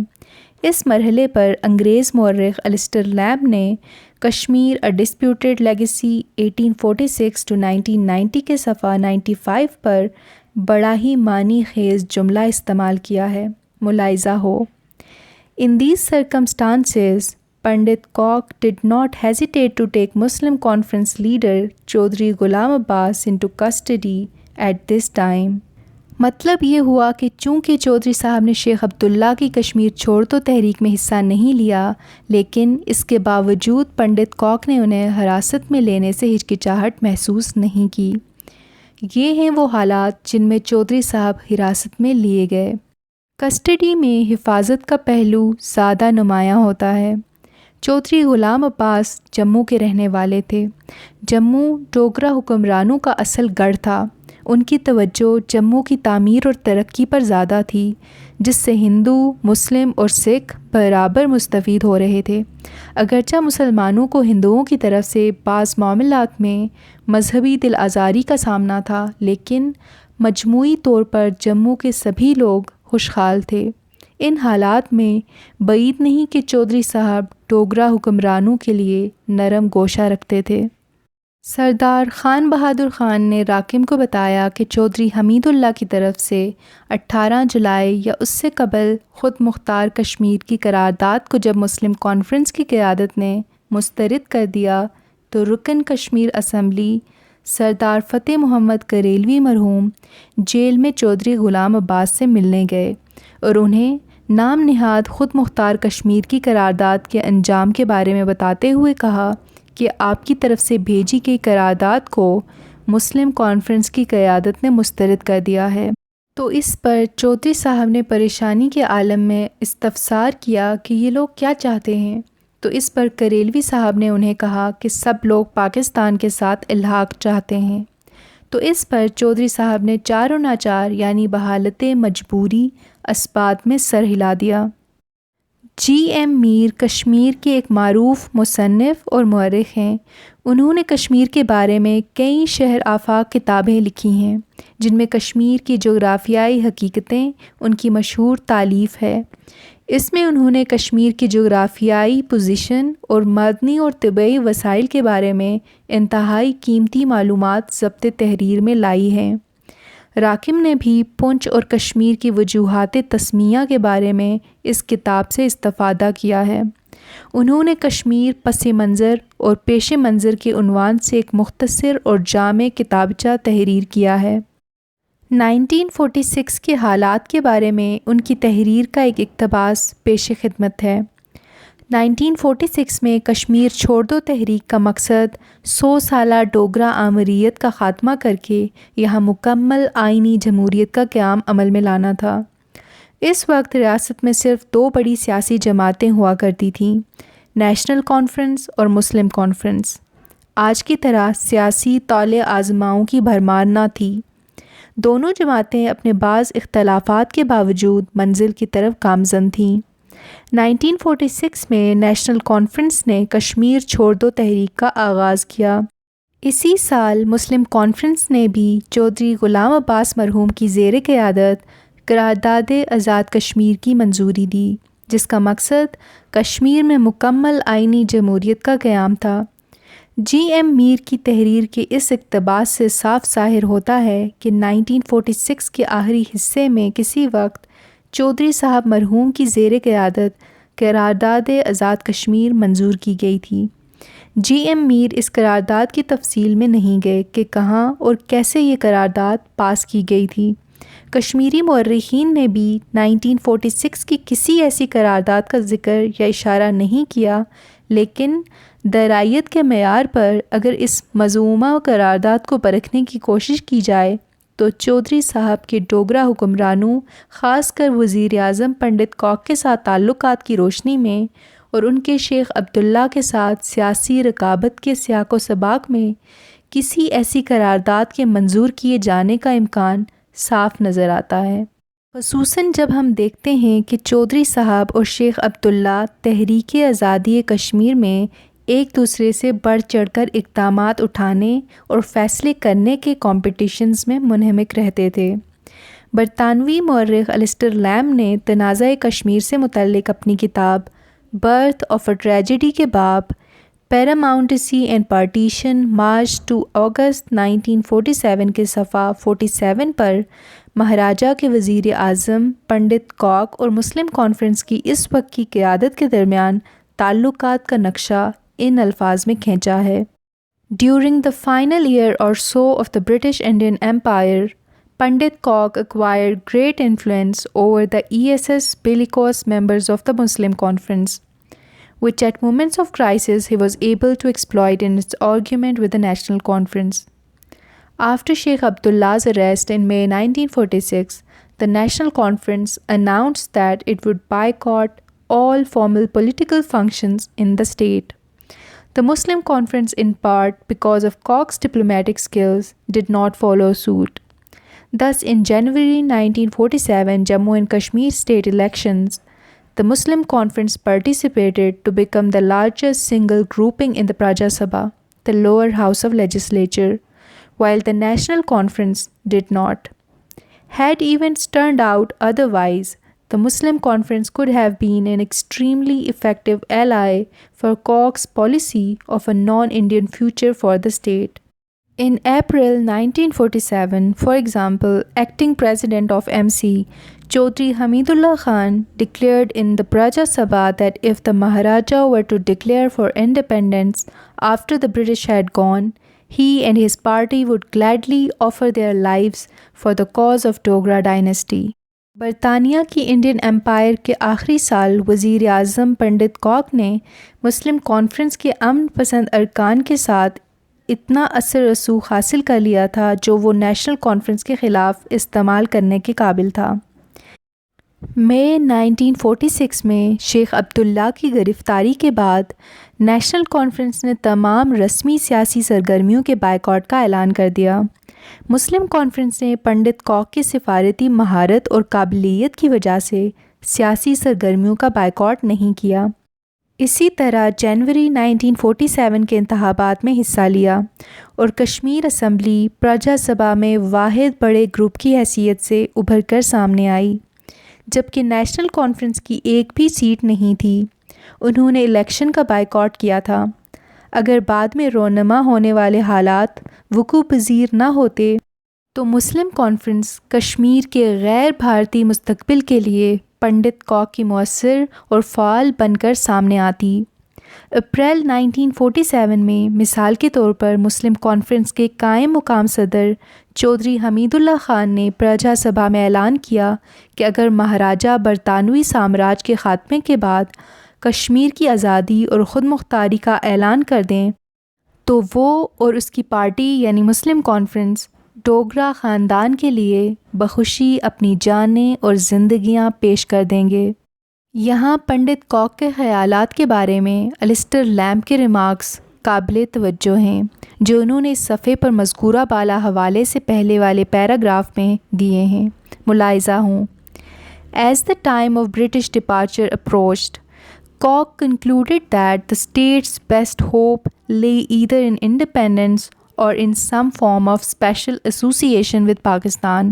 اس مرحلے پر انگریز مورخ الیسٹر لیمب نے کشمیر اے ڈسپیوٹیڈ لیگیسی 1846 to 1990 کے صفحہ 95 پر بڑا ہی معنی خیز جملہ استعمال کیا ہے، ملاحظہ ہو۔ In these circumstances, Pandit Kauk did not hesitate to take Muslim Conference leader Chaudhry Ghulam Abbas into custody at this time. مطلب یہ ہوا کہ چونکہ چودھری صاحب نے شیخ عبداللہ کی کشمیر چھوڑ تو تحریک میں حصہ نہیں لیا، لیکن اس کے باوجود پنڈت کاک نے انہیں حراست میں لینے سے ہچکچاہٹ محسوس نہیں کی۔ یہ ہیں وہ حالات جن میں چودھری صاحب حراست میں لیے گئے۔ کسٹڈی میں حفاظت کا پہلو زیادہ نمایاں ہوتا ہے۔ چودھری غلام عباس جموں کے رہنے والے تھے۔ جموں ڈوگرا حکمرانوں کا اصل گڑھ تھا۔ ان کی توجہ جموں کی تعمیر اور ترقی پر زیادہ تھی، جس سے ہندو، مسلم اور سکھ برابر مستفید ہو رہے تھے۔ اگرچہ مسلمانوں کو ہندوؤں کی طرف سے بعض معاملات میں مذہبی دل آزاری کا سامنا تھا، لیکن مجموعی طور پر جموں کے سبھی لوگ خوشحال تھے۔ ان حالات میں بعید نہیں کہ چودھری صاحب ڈوگرا حکمرانوں کے لیے نرم گوشہ رکھتے تھے۔ سردار خان بہادر خان نے راکم کو بتایا کہ چودھری حمید اللہ کی طرف سے 18 جولائی یا اس سے قبل خود مختار کشمیر کی قرارداد کو جب مسلم کانفرنس کی قیادت نے مسترد کر دیا تو رکن کشمیر اسمبلی سردار فتح محمد کریلوی مرحوم جیل میں چودھری غلام عباس سے ملنے گئے اور انہیں نام نہاد خود مختار کشمیر کی قرارداد کے انجام کے بارے میں بتاتے ہوئے کہا کہ آپ کی طرف سے بھیجی گئی قرارداد کو مسلم کانفرنس کی قیادت نے مسترد کر دیا ہے۔ تو اس پر چودھری صاحب نے پریشانی کے عالم میں استفسار کیا کہ یہ لوگ کیا چاہتے ہیں، تو اس پر کریلوی صاحب نے انہیں کہا کہ سب لوگ پاکستان کے ساتھ الحاق چاہتے ہیں۔ تو اس پر چودھری صاحب نے چار و ناچار یعنی بحالت مجبوری اسبات میں سر ہلا دیا۔ جی ایم میر کشمیر کے ایک معروف مصنف اور مورخ ہیں۔ انہوں نے کشمیر کے بارے میں کئی شہر آفاق کتابیں لکھی ہیں جن میں کشمیر کی جغرافیائی حقیقتیں ان کی مشہور تالیف ہے۔ اس میں انہوں نے کشمیر کی جغرافیائی پوزیشن اور معدنی اور طبعی وسائل کے بارے میں انتہائی قیمتی معلومات ضبط تحریر میں لائی ہیں۔ راکم نے بھی پونچھ اور کشمیر کی وجوہات تسمیہ کے بارے میں اس کتاب سے استفادہ کیا ہے۔ انہوں نے کشمیر پس منظر اور پیش منظر کے عنوان سے ایک مختصر اور جامع کتابچہ تحریر کیا ہے۔ 1946 کے حالات کے بارے میں ان کی تحریر کا ایک اقتباس پیش خدمت ہے۔ 1946 میں کشمیر چھوڑ دو تحریک کا مقصد 100 سالہ ڈوگرا آمریت کا خاتمہ کر کے یہاں مکمل آئینی جمہوریت کا قیام عمل میں لانا تھا۔ اس وقت ریاست میں صرف 2 بڑی سیاسی جماعتیں ہوا کرتی تھیں، نیشنل کانفرنس اور مسلم کانفرنس۔ آج کی طرح سیاسی طول آزماؤں کی بھرمار نہ تھی۔ دونوں جماعتیں اپنے بعض اختلافات کے باوجود منزل کی طرف گامزن تھیں۔ 1946 میں نیشنل کانفرنس نے کشمیر چھوڑ دو تحریک کا آغاز کیا۔ اسی سال مسلم کانفرنس نے بھی چودھری غلام عباس مرحوم کی زیر قیادت قرارداد آزاد کشمیر کی منظوری دی، جس کا مقصد کشمیر میں مکمل آئینی جمہوریت کا قیام تھا۔ جی ایم میر کی تحریر کے اس اقتباس سے صاف ظاہر ہوتا ہے کہ 1946 کے آخری حصے میں کسی وقت چودھری صاحب مرحوم کی زیر قیادت قرارداد آزاد کشمیر منظور کی گئی تھی۔ جی ایم میر اس قرارداد کی تفصیل میں نہیں گئے کہ کہاں اور کیسے یہ قرارداد پاس کی گئی تھی۔ کشمیری مورخین نے بھی 1946 کی کسی ایسی قرارداد کا ذکر یا اشارہ نہیں کیا، لیکن درائیت کے معیار پر اگر اس مذمومہ قرارداد کو پرکھنے کی کوشش کی جائے تو چودھری صاحب کے ڈوگرا حکمرانوں، خاص کر وزیر اعظم پنڈت کاک کے ساتھ تعلقات کی روشنی میں اور ان کے شیخ عبداللہ کے ساتھ سیاسی رقابت کے سیاق و سباق میں کسی ایسی قرارداد کے منظور کیے جانے کا امکان صاف نظر آتا ہے، خصوصاً جب ہم دیکھتے ہیں کہ چودھری صاحب اور شیخ عبداللہ تحریک آزادی کشمیر میں ایک دوسرے سے بڑھ چڑھ کر اقدامات اٹھانے اور فیصلے کرنے کے کمپٹیشنز میں منہمک رہتے تھے۔ برطانوی مورخ السٹر لیمب نے تنازع کشمیر سے متعلق اپنی کتاب برتھ آف اے ٹریجڈی کے باب پیراماؤنٹسی اینڈ پارٹیشن مارچ ٹو اگست 1947 کے صفحہ 47 پر مہاراجہ کے وزیر اعظم پنڈت کاک اور مسلم کانفرنس کی اس وقت کی قیادت کے درمیان تعلقات کا نقشہ ان الفاظ میں کھینچا ہے۔ During the final year or so of the British Indian Empire, Pandit Kauk acquired great influence over the ESS bellicose members of the Muslim Conference, which at moments of crisis he was able to exploit in its argument with the National Conference. After Sheikh Abdullah's arrest in May 1946, the National Conference announced that it would boycott all formal political functions in the state. The Muslim Conference, in part because of Kauk's diplomatic skills, did not follow suit. Thus, in January 1947 Jammu and Kashmir state elections, the Muslim Conference participated to become the largest single grouping in the Praja Sabha, the lower house of legislature, while the National Conference did not. Had events turned out otherwise, the Muslim Conference could have been an extremely effective ally for Kauk's policy of a non-Indian future for the state. In April 1947, for example, acting president of MC, Chaudhry Hamidullah Khan, declared in the Praja Sabha that if the Maharaja were to declare for independence after the British had gone, he and his party would gladly offer their lives for the cause of Dogra dynasty. برطانیہ کی Indian umpire کے آخری سال وزیر اعظم پنڈت کاک نے مسلم conference کے امن پسند ارکان کے ساتھ اتنا اثر رسوخ حاصل کر لیا تھا جو وہ نیشنل کانفرنس کے خلاف استعمال کرنے کے قابل تھا۔ مئی 1946 میں شیخ عبداللہ کی گرفتاری کے بعد نیشنل کانفرنس نے تمام رسمی سیاسی سرگرمیوں کے بائیکاٹ کا اعلان کر دیا۔ مسلم کانفرنس نے پنڈت کاک کی سفارتی مہارت اور قابلیت کی وجہ سے سیاسی سرگرمیوں کا بائیکاٹ نہیں کیا۔ اسی طرح جنوری 1947 کے انتخابات میں حصہ لیا اور کشمیر اسمبلی پرجا سبھا میں واحد بڑے گروپ کی حیثیت سے ابھر کر سامنے آئی، جبکہ نیشنل کانفرنس کی ایک بھی سیٹ نہیں تھی۔ انہوں نے الیکشن کا بائیکاٹ کیا تھا۔ اگر بعد میں رونما ہونے والے حالات وقوع پذیر نہ ہوتے تو مسلم کانفرنس کشمیر کے غیر بھارتی مستقبل کے لیے پنڈت کاک کی مؤثر اور فعال بن کر سامنے آتی۔ اپریل 1947 میں مثال کے طور پر مسلم کانفرنس کے قائم مقام صدر چودھری حمید اللہ خان نے پرجا سبھا میں اعلان کیا کہ اگر مہاراجہ برطانوی سامراج کے خاتمے کے بعد کشمیر کی آزادی اور خود مختاری کا اعلان کر دیں تو وہ اور اس کی پارٹی یعنی مسلم کانفرنس ڈوگرا خاندان کے لیے بخوشی اپنی جانیں اور زندگیاں پیش کر دیں گے۔ یہاں پنڈت کاک کے خیالات کے بارے میں السٹر لیمپ کے ریمارکس قابل توجہ ہیں، جو انہوں نے اس صفحے پر مذکورہ بالا حوالے سے پہلے والے پیراگراف میں دیے ہیں۔ ملاحظہ ہوں۔ As the time of British departure approached, Coke concluded that the state's best hope lay either in independence or in some form of special association with Pakistan.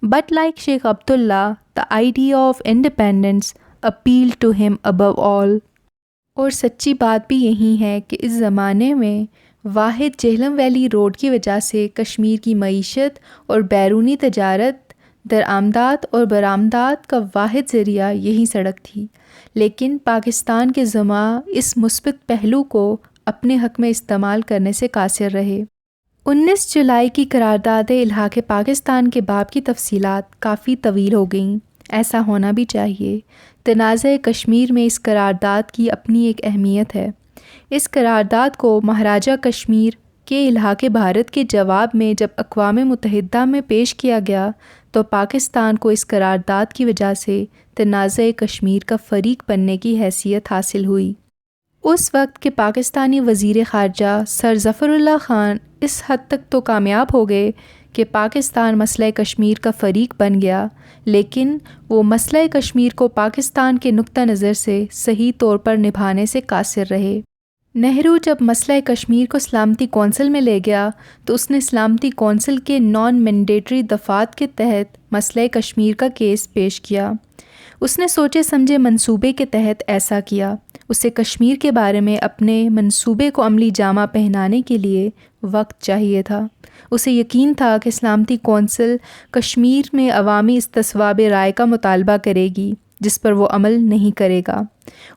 But like Sheikh Abdullah, the idea of independence appealed to him above all. اور سچی بات بھی یہی ہے کہ اس زمانے میں واحد جہلم ویلی روڈ کی وجہ سے کشمیر کی معیشت اور بیرونی تجارت، درآمدات اور برآمدات کا واحد ذریعہ یہی سڑک تھی، لیکن پاکستان کے زعماء اس مثبت پہلو کو اپنے حق میں استعمال کرنے سے قاصر رہے۔ 19 جولائی کی قرارداد الحاق پاکستان کے باب کی تفصیلات کافی طویل ہو گئیں، ایسا ہونا بھی چاہیے۔ تنازع کشمیر میں اس قرارداد کی اپنی ایک اہمیت ہے۔ اس قرارداد کو مہاراجہ کشمیر کے الحاق بھارت کے جواب میں جب اقوام متحدہ میں پیش کیا گیا تو پاکستان کو اس قرارداد کی وجہ سے تنازع کشمیر کا فریق بننے کی حیثیت حاصل ہوئی۔ اس وقت کے پاکستانی وزیر خارجہ سر ظفر اللہ خان اس حد تک تو کامیاب ہو گئے کہ پاکستان مسئلہ کشمیر کا فریق بن گیا، لیکن وہ مسئلہ کشمیر کو پاکستان کے نقطہ نظر سے صحیح طور پر نبھانے سے قاصر رہے۔ نہرو جب مسئلہ کشمیر کو سلامتی کونسل میں لے گیا تو اس نے سلامتی کونسل کے نان مینڈیٹری دفعات کے تحت مسئلہ کشمیر کا کیس پیش کیا۔ اس نے سوچے سمجھے منصوبے کے تحت ایسا کیا۔ اسے کشمیر کے بارے میں اپنے منصوبے کو عملی جامہ پہنانے کے لیے وقت چاہیے تھا۔ اسے یقین تھا کہ سلامتی کونسل کشمیر میں عوامی استصواب رائے کا مطالبہ کرے گی، جس پر وہ عمل نہیں کرے گا۔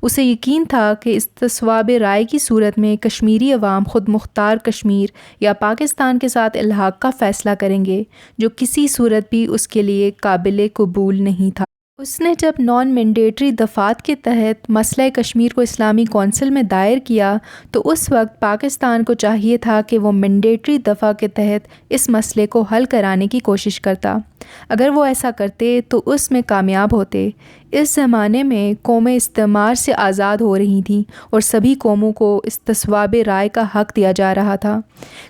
اسے یقین تھا کہ استصواب رائے کی صورت میں کشمیری عوام خود مختار کشمیر یا پاکستان کے ساتھ الحاق کا فیصلہ کریں گے، جو کسی صورت بھی اس کے لیے قابل قبول نہیں تھا۔ اس نے جب نان مینڈیٹری دفعات کے تحت مسئلہ کشمیر کو اسلامی کونسل میں دائر کیا تو اس وقت پاکستان کو چاہیے تھا کہ وہ مینڈیٹری دفعہ کے تحت اس مسئلے کو حل کرانے کی کوشش کرتا۔ اگر وہ ایسا کرتے تو اس میں کامیاب ہوتے۔ اس زمانے میں قومیں استعمار سے آزاد ہو رہی تھیں اور سبھی قوموں کو استصواب رائے کا حق دیا جا رہا تھا۔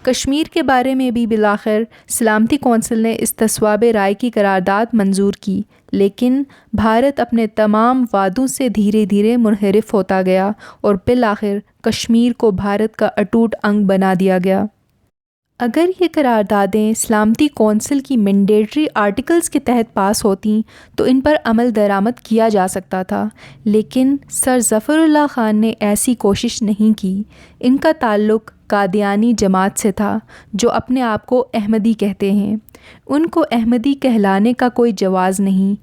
کشمیر کے بارے میں بھی بالآخر سلامتی کونسل نے استصواب رائے کی قرارداد منظور کی، لیکن بھارت اپنے تمام وعدوں سے دھیرے دھیرے منحرف ہوتا گیا اور بالآخر کشمیر کو بھارت کا اٹوٹ انگ بنا دیا گیا۔ اگر یہ قراردادیں سلامتی کونسل کی مینڈیٹری آرٹیکلز کے تحت پاس ہوتیں تو ان پر عمل درآمد کیا جا سکتا تھا، لیکن سر ظفر اللہ خان نے ایسی کوشش نہیں کی۔ ان کا تعلق قادیانی جماعت سے تھا، جو اپنے آپ کو احمدی کہتے ہیں۔ ان کو احمدی کہلانے کا کوئی جواز نہیں۔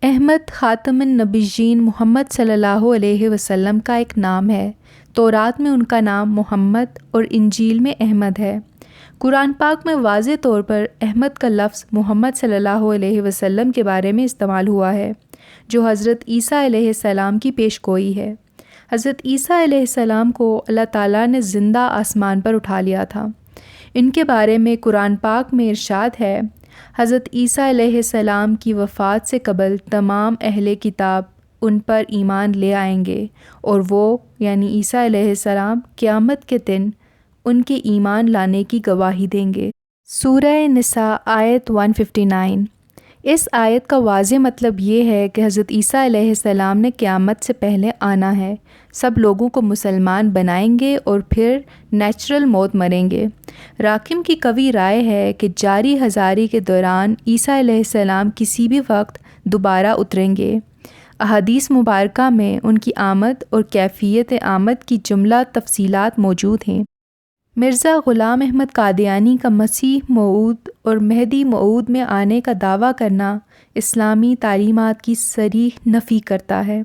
احمد خاتم النبیین محمد صلی اللہ علیہ وسلم کا ایک نام ہے۔ تورات میں ان کا نام محمد اور انجیل میں احمد ہے۔ قرآن پاک میں واضح طور پر احمد کا لفظ محمد صلی اللہ علیہ وسلم کے بارے میں استعمال ہوا ہے، جو حضرت عیسیٰ علیہ السلام کی پیش گوئی ہے۔ حضرت عیسیٰ علیہ السلام کو اللہ تعالیٰ نے زندہ آسمان پر اٹھا لیا تھا۔ ان کے بارے میں قرآن پاک میں ارشاد ہے، حضرت عیسیٰ علیہ السلام کی وفات سے قبل تمام اہل کتاب ان پر ایمان لے آئیں گے، اور وہ یعنی عیسیٰ علیہ السلام قیامت کے دن ان کے ایمان لانے کی گواہی دیں گے۔ سورہ نساء آیت 159۔ اس آیت کا واضح مطلب یہ ہے کہ حضرت عیسیٰ علیہ السلام نے قیامت سے پہلے آنا ہے۔ سب لوگوں کو مسلمان بنائیں گے اور پھر نیچرل موت مریں گے۔ راکم کی قوی رائے ہے کہ جاری ہزاری کے دوران عیسیٰ علیہ السلام کسی بھی وقت دوبارہ اتریں گے۔ احادیث مبارکہ میں ان کی آمد اور کیفیت آمد کی جملہ تفصیلات موجود ہیں۔ مرزا غلام احمد قادیانی کا مسیح موعود اور مہدی موعود میں آنے کا دعویٰ کرنا اسلامی تعلیمات کی صریح نفی کرتا ہے۔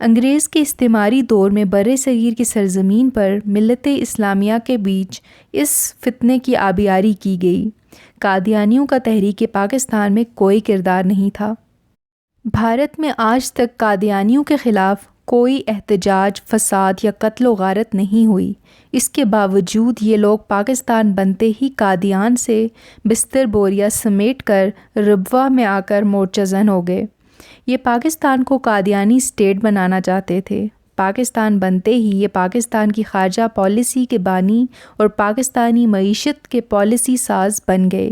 انگریز کے استعماری دور میں بر صغیر کی سرزمین پر ملت اسلامیہ کے بیچ اس فتنے کی آبیاری کی گئی۔ قادیانیوں کا تحریک پاکستان میں کوئی کردار نہیں تھا۔ بھارت میں آج تک قادیانیوں کے خلاف کوئی احتجاج، فساد یا قتل و غارت نہیں ہوئی۔ اس کے باوجود یہ لوگ پاکستان بنتے ہی قادیان سے بستر بوریا سمیٹ کر ربوہ میں آ کر مورچہ زن ہو گئے۔ یہ پاکستان کو قادیانی اسٹیٹ بنانا چاہتے تھے۔ پاکستان بنتے ہی یہ پاکستان کی خارجہ پالیسی کے بانی اور پاکستانی معیشت کے پالیسی ساز بن گئے۔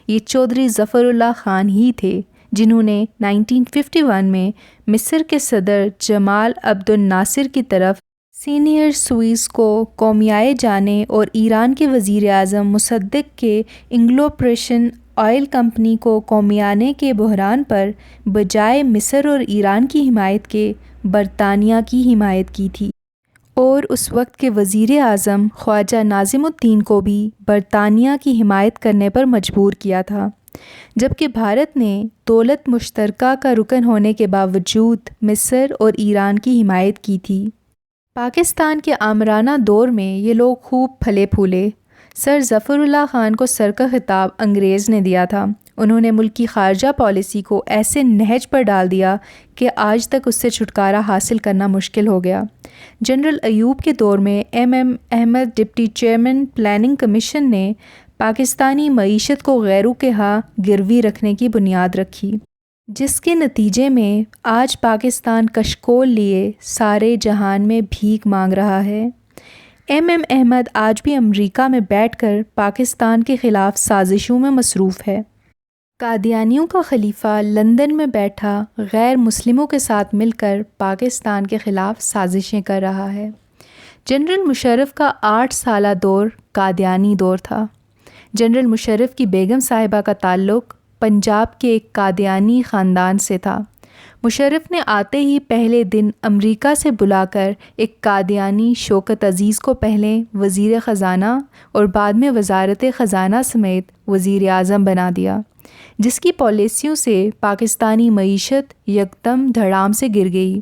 یہ چودھری ظفر اللہ خان ہی تھے جنہوں نے 1951 میں مصر کے صدر جمال عبد الناصر کی طرف سینئر سوئس کو قومیائے جانے اور ایران کے وزیر اعظم مصدق کے انگلو پرشین آئل کمپنی کو قومیانے کے بحران پر بجائے مصر اور ایران کی حمایت کے برطانیہ کی حمایت کی تھی، اور اس وقت کے وزیر اعظم خواجہ ناظم الدین کو بھی برطانیہ کی حمایت کرنے پر مجبور کیا تھا، جبکہ بھارت نے دولت مشترکہ کا رکن ہونے کے باوجود مصر اور ایران کی حمایت کی تھی۔ پاکستان کے آمرانہ دور میں یہ لوگ خوب پھلے پھولے۔ سر ظفر اللہ خان کو سر کا خطاب انگریز نے دیا تھا۔ انہوں نے ملک کی خارجہ پالیسی کو ایسے نہج پر ڈال دیا کہ آج تک اس سے چھٹکارا حاصل کرنا مشکل ہو گیا۔ جنرل ایوب کے دور میں M Ahmad deputy chairman planning commission نے پاکستانی معیشت کو غیروں کے ہاں گروی رکھنے کی بنیاد رکھی، جس کے نتیجے میں آج پاکستان کشکول لیے سارے جہان میں بھیک مانگ رہا ہے۔ ایم احمد آج بھی امریکہ میں بیٹھ کر پاکستان کے خلاف سازشوں میں مصروف ہے۔ قادیانیوں کا خلیفہ لندن میں بیٹھا غیر مسلموں کے ساتھ مل کر پاکستان کے خلاف سازشیں کر رہا ہے۔ جنرل مشرف کا 8 سالہ دور قادیانی دور تھا۔ جنرل مشرف کی بیگم صاحبہ کا تعلق پنجاب کے ایک قادیانی خاندان سے تھا۔ مشرف نے آتے ہی پہلے دن امریکہ سے بلا کر ایک قادیانی شوکت عزیز کو پہلے وزیر خزانہ اور بعد میں وزارت خزانہ سمیت وزیر اعظم بنا دیا، جس کی پالیسیوں سے پاکستانی معیشت یکدم دھڑام سے گر گئی۔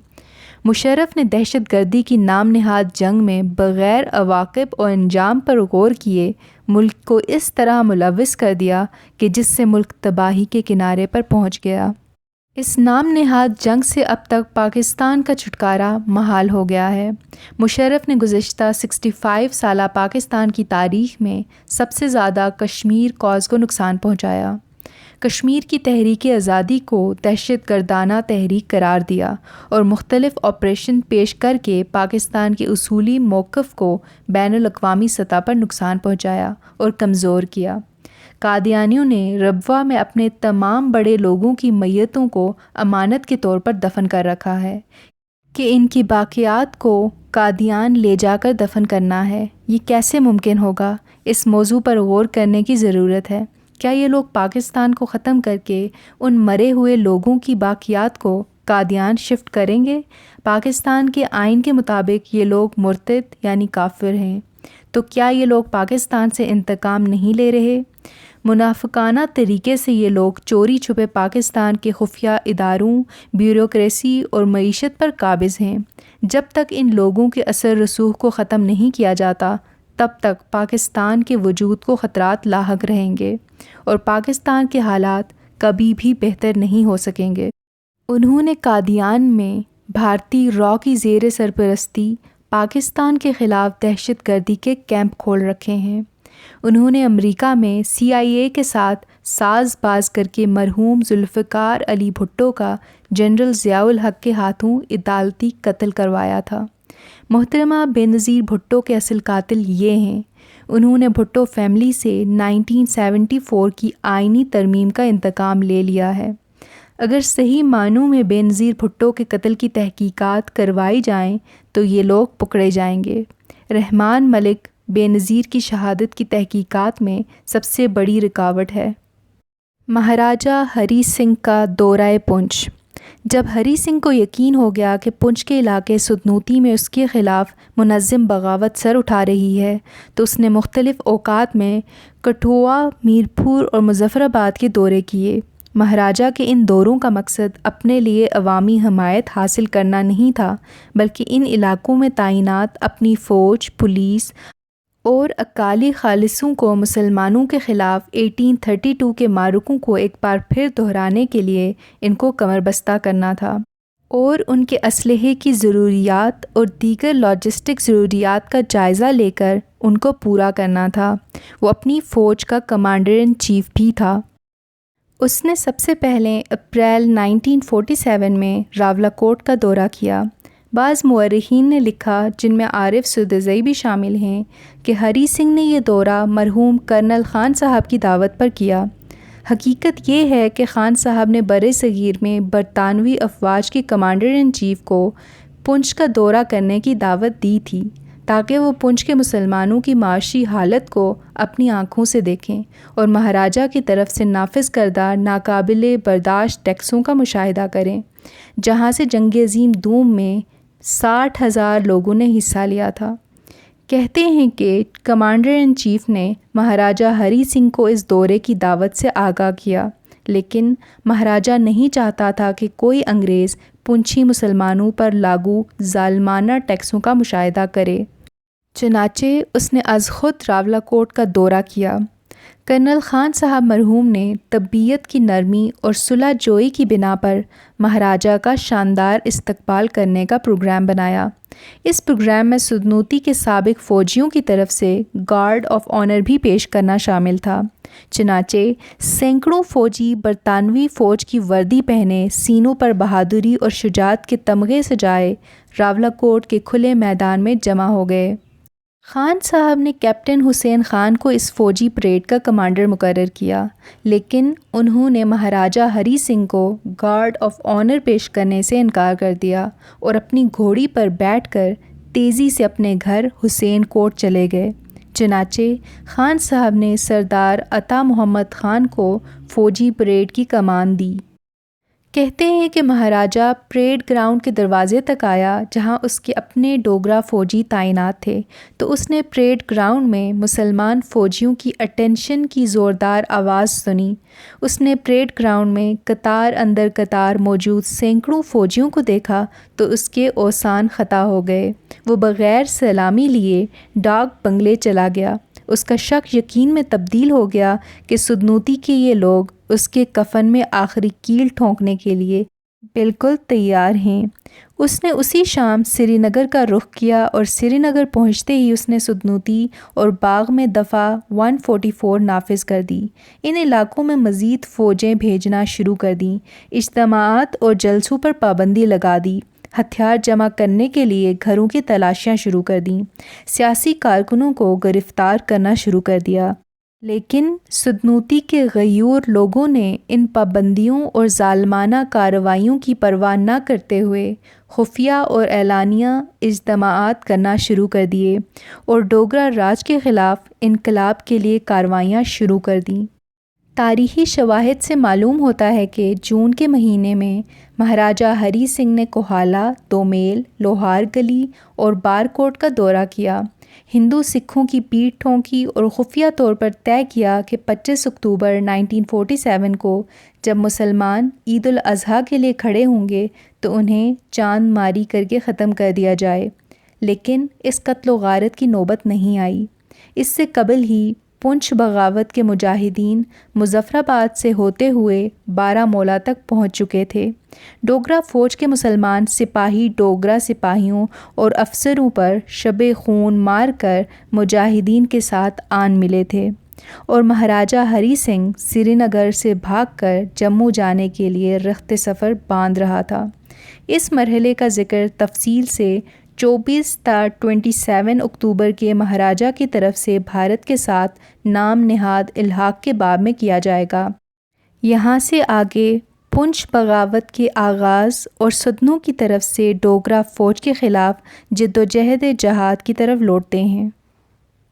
مشرف نے دہشت گردی کی نام نہاد جنگ میں بغیر عواقب و انجام پر غور کیے ملک کو اس طرح ملوث کر دیا کہ جس سے ملک تباہی کے کنارے پر پہنچ گیا۔ اس نام نہاد جنگ سے اب تک پاکستان کا چھٹکارا محال ہو گیا ہے۔ مشرف نے گزشتہ 65 سالہ پاکستان کی تاریخ میں سب سے زیادہ کشمیر کاز کو نقصان پہنچایا۔ کشمیر کی تحریک آزادی کو دہشت گردانہ تحریک قرار دیا اور مختلف آپریشن پیش کر کے پاکستان کے اصولی موقف کو بین الاقوامی سطح پر نقصان پہنچایا اور کمزور کیا۔ قادیانیوں نے ربوہ میں اپنے تمام بڑے لوگوں کی میتوں کو امانت کے طور پر دفن کر رکھا ہے کہ ان کی باقیات کو قادیان لے جا کر دفن کرنا ہے۔ یہ کیسے ممکن ہوگا؟ اس موضوع پر غور کرنے کی ضرورت ہے۔ کیا یہ لوگ پاکستان کو ختم کر کے ان مرے ہوئے لوگوں کی باقیات کو قادیان شفٹ کریں گے؟ پاکستان کے آئین کے مطابق یہ لوگ مرتد یعنی کافر ہیں، تو کیا یہ لوگ پاکستان سے انتقام نہیں لے رہے؟ منافقانہ طریقے سے یہ لوگ چوری چھپے پاکستان کے خفیہ اداروں، بیوروکریسی اور معیشت پر قابض ہیں۔ جب تک ان لوگوں کے اثر رسوخ کو ختم نہیں کیا جاتا، تب تک پاکستان کے وجود کو خطرات لاحق رہیں گے اور پاکستان کے حالات کبھی بھی بہتر نہیں ہو سکیں گے۔ انہوں نے قادیان میں بھارتی راء کی زیر سرپرستی پاکستان کے خلاف دہشت گردی کے کیمپ کھول رکھے ہیں۔ انہوں نے امریکہ میں CIA کے ساتھ ساز باز کر کے مرحوم ذوالفقار علی بھٹو کا جنرل ضیاء الحق کے ہاتھوں عدالتی قتل کروایا تھا۔ محترمہ بے نظیر بھٹو کے اصل قاتل یہ ہیں۔ انہوں نے بھٹو فیملی سے 1974 کی آئینی ترمیم کا انتقام لے لیا ہے۔ اگر صحیح معنوں میں بے نظیر بھٹو کے قتل کی تحقیقات کروائی جائیں تو یہ لوگ پکڑے جائیں گے۔ رحمان ملک بے نظیر کی شہادت کی تحقیقات میں سب سے بڑی رکاوٹ ہے۔ مہاراجہ ہری سنگھ کا دورہ پونچھ۔ جب ہری سنگھ کو یقین ہو گیا کہ پونچھ کے علاقے سدنوتی میں اس کے خلاف منظم بغاوت سر اٹھا رہی ہے تو اس نے مختلف اوقات میں کٹھوعہ، میرپور اور مظفرآباد کے دورے کیے۔ مہاراجہ کے ان دوروں کا مقصد اپنے لیے عوامی حمایت حاصل کرنا نہیں تھا، بلکہ ان علاقوں میں تعینات اپنی فوج، پولیس اور اکالی خالصوں کو مسلمانوں کے خلاف 1832 کے معرکوں کو ایک بار پھر دہرانے کے لیے ان کو کمر بستہ کرنا تھا اور ان کے اسلحے کی ضروریات اور دیگر لاجسٹک ضروریات کا جائزہ لے کر ان کو پورا کرنا تھا۔ وہ اپنی فوج کا کمانڈر ان چیف بھی تھا۔ اس نے سب سے پہلے اپریل 1947 میں راولاکوٹ کا دورہ کیا۔ بعض مورخین نے لکھا، جن میں عارف سدوزئی بھی شامل ہیں، کہ ہری سنگھ نے یہ دورہ مرحوم کرنل خان صاحب کی دعوت پر کیا۔ حقیقت یہ ہے کہ خان صاحب نے برِ صغیر میں برطانوی افواج کے کمانڈر ان چیف کو پونچھ کا دورہ کرنے کی دعوت دی تھی تاکہ وہ پونچھ کے مسلمانوں کی معاشی حالت کو اپنی آنکھوں سے دیکھیں اور مہاراجہ کی طرف سے نافذ کردہ ناقابل برداشت ٹیکسوں کا مشاہدہ کریں، جہاں سے جنگ عظیم دوم میں 60,000 لوگوں نے حصہ لیا تھا۔ کہتے ہیں کہ کمانڈر ان چیف نے مہاراجہ ہری سنگھ کو اس دورے کی دعوت سے آگاہ کیا، لیکن مہاراجہ نہیں چاہتا تھا کہ کوئی انگریز پونچھی مسلمانوں پر لاگو ظالمانہ ٹیکسوں کا مشاہدہ کرے۔ چنانچہ اس نے از خود راولاکوٹ کا دورہ کیا۔ کرنل خان صاحب مرحوم نے طبیعت کی نرمی اور صلح جوئی کی بنا پر مہاراجہ کا شاندار استقبال کرنے کا پروگرام بنایا۔ اس پروگرام میں سدنوتی کے سابق فوجیوں کی طرف سے گارڈ آف آنر بھی پیش کرنا شامل تھا۔ چنانچہ سینکڑوں فوجی برطانوی فوج کی وردی پہنے، سینوں پر بہادری اور شجاعت کے تمغے سجائے راولاکوٹ کے کھلے میدان میں جمع ہو گئے۔ خان صاحب نے کیپٹن حسین خان کو اس فوجی پریڈ کا کمانڈر مقرر کیا، لیکن انہوں نے مہاراجہ ہری سنگھ کو گارڈ آف آنر پیش کرنے سے انکار کر دیا اور اپنی گھوڑی پر بیٹھ کر تیزی سے اپنے گھر حسین کوٹ چلے گئے۔ چنانچہ خان صاحب نے سردار عطا محمد خان کو فوجی پریڈ کی کمان دی۔ کہتے ہیں کہ مہاراجہ پریڈ گراؤنڈ کے دروازے تک آیا جہاں اس کے اپنے ڈوگرا فوجی تعینات تھے، تو اس نے پریڈ گراؤنڈ میں مسلمان فوجیوں کی اٹینشن کی زوردار آواز سنی۔ اس نے پریڈ گراؤنڈ میں قطار اندر قطار موجود سینکڑوں فوجیوں کو دیکھا تو اس کے اوسان خطا ہو گئے۔ وہ بغیر سلامی لیے ڈاک بنگلے چلا گیا۔ اس کا شک یقین میں تبدیل ہو گیا کہ سدنوتی کے یہ لوگ اس کے کفن میں آخری کیل ٹھونکنے کے لیے بالکل تیار ہیں۔ اس نے اسی شام سری نگر کا رخ کیا اور سری نگر پہنچتے ہی اس نے سدنوتی اور باغ میں دفعہ 144 نافذ کر دی۔ ان علاقوں میں مزید فوجیں بھیجنا شروع کر دیں، اجتماعات اور جلسوں پر پابندی لگا دی، ہتھیار جمع کرنے کے لیے گھروں کی تلاشیاں شروع کر دیں، سیاسی کارکنوں کو گرفتار کرنا شروع کر دیا۔ لیکن سدنوتی کے غیور لوگوں نے ان پابندیوں اور ظالمانہ کارروائیوں کی پرواہ نہ کرتے ہوئے خفیہ اور اعلانیہ اجتماعات کرنا شروع کر دیے اور ڈوگرا راج کے خلاف انقلاب کے لیے کارروائیاں شروع کر دیں۔ تاریخی شواہد سے معلوم ہوتا ہے کہ جون کے مہینے میں مہاراجہ ہری سنگھ نے کوہالہ، دومیل، لوہار گلی اور بارکوٹ کا دورہ کیا، ہندو سکھوں کی پیٹھ ٹھونکی اور خفیہ طور پر طے کیا کہ 25 اکتوبر 1947 کو جب مسلمان عید الاضحیٰ کے لیے کھڑے ہوں گے تو انہیں چاند ماری کر کے ختم کر دیا جائے، لیکن اس قتل و غارت کی نوبت نہیں آئی۔ اس سے قبل ہی پونچھ بغاوت کے مجاہدین مظفرآباد سے ہوتے ہوئے بارہمولہ تک پہنچ چکے تھے۔ ڈوگرا فوج کے مسلمان سپاہی ڈوگرا سپاہیوں اور افسروں پر شب خون مار کر مجاہدین کے ساتھ آن ملے تھے، اور مہاراجہ ہری سنگھ سری نگر سے بھاگ کر جموں جانے کے لیے رخت سفر باندھ رہا تھا۔ اس مرحلے کا ذکر تفصیل سے 24 تا 27 اکتوبر کے مہاراجہ کی طرف سے بھارت کے ساتھ نام نہاد الحاق کے باب میں کیا جائے گا۔ یہاں سے آگے پونچھ بغاوت کے آغاز اور سدنوں کی طرف سے ڈوگرا فوج کے خلاف جدوجہد جہاد کی طرف لوٹتے ہیں۔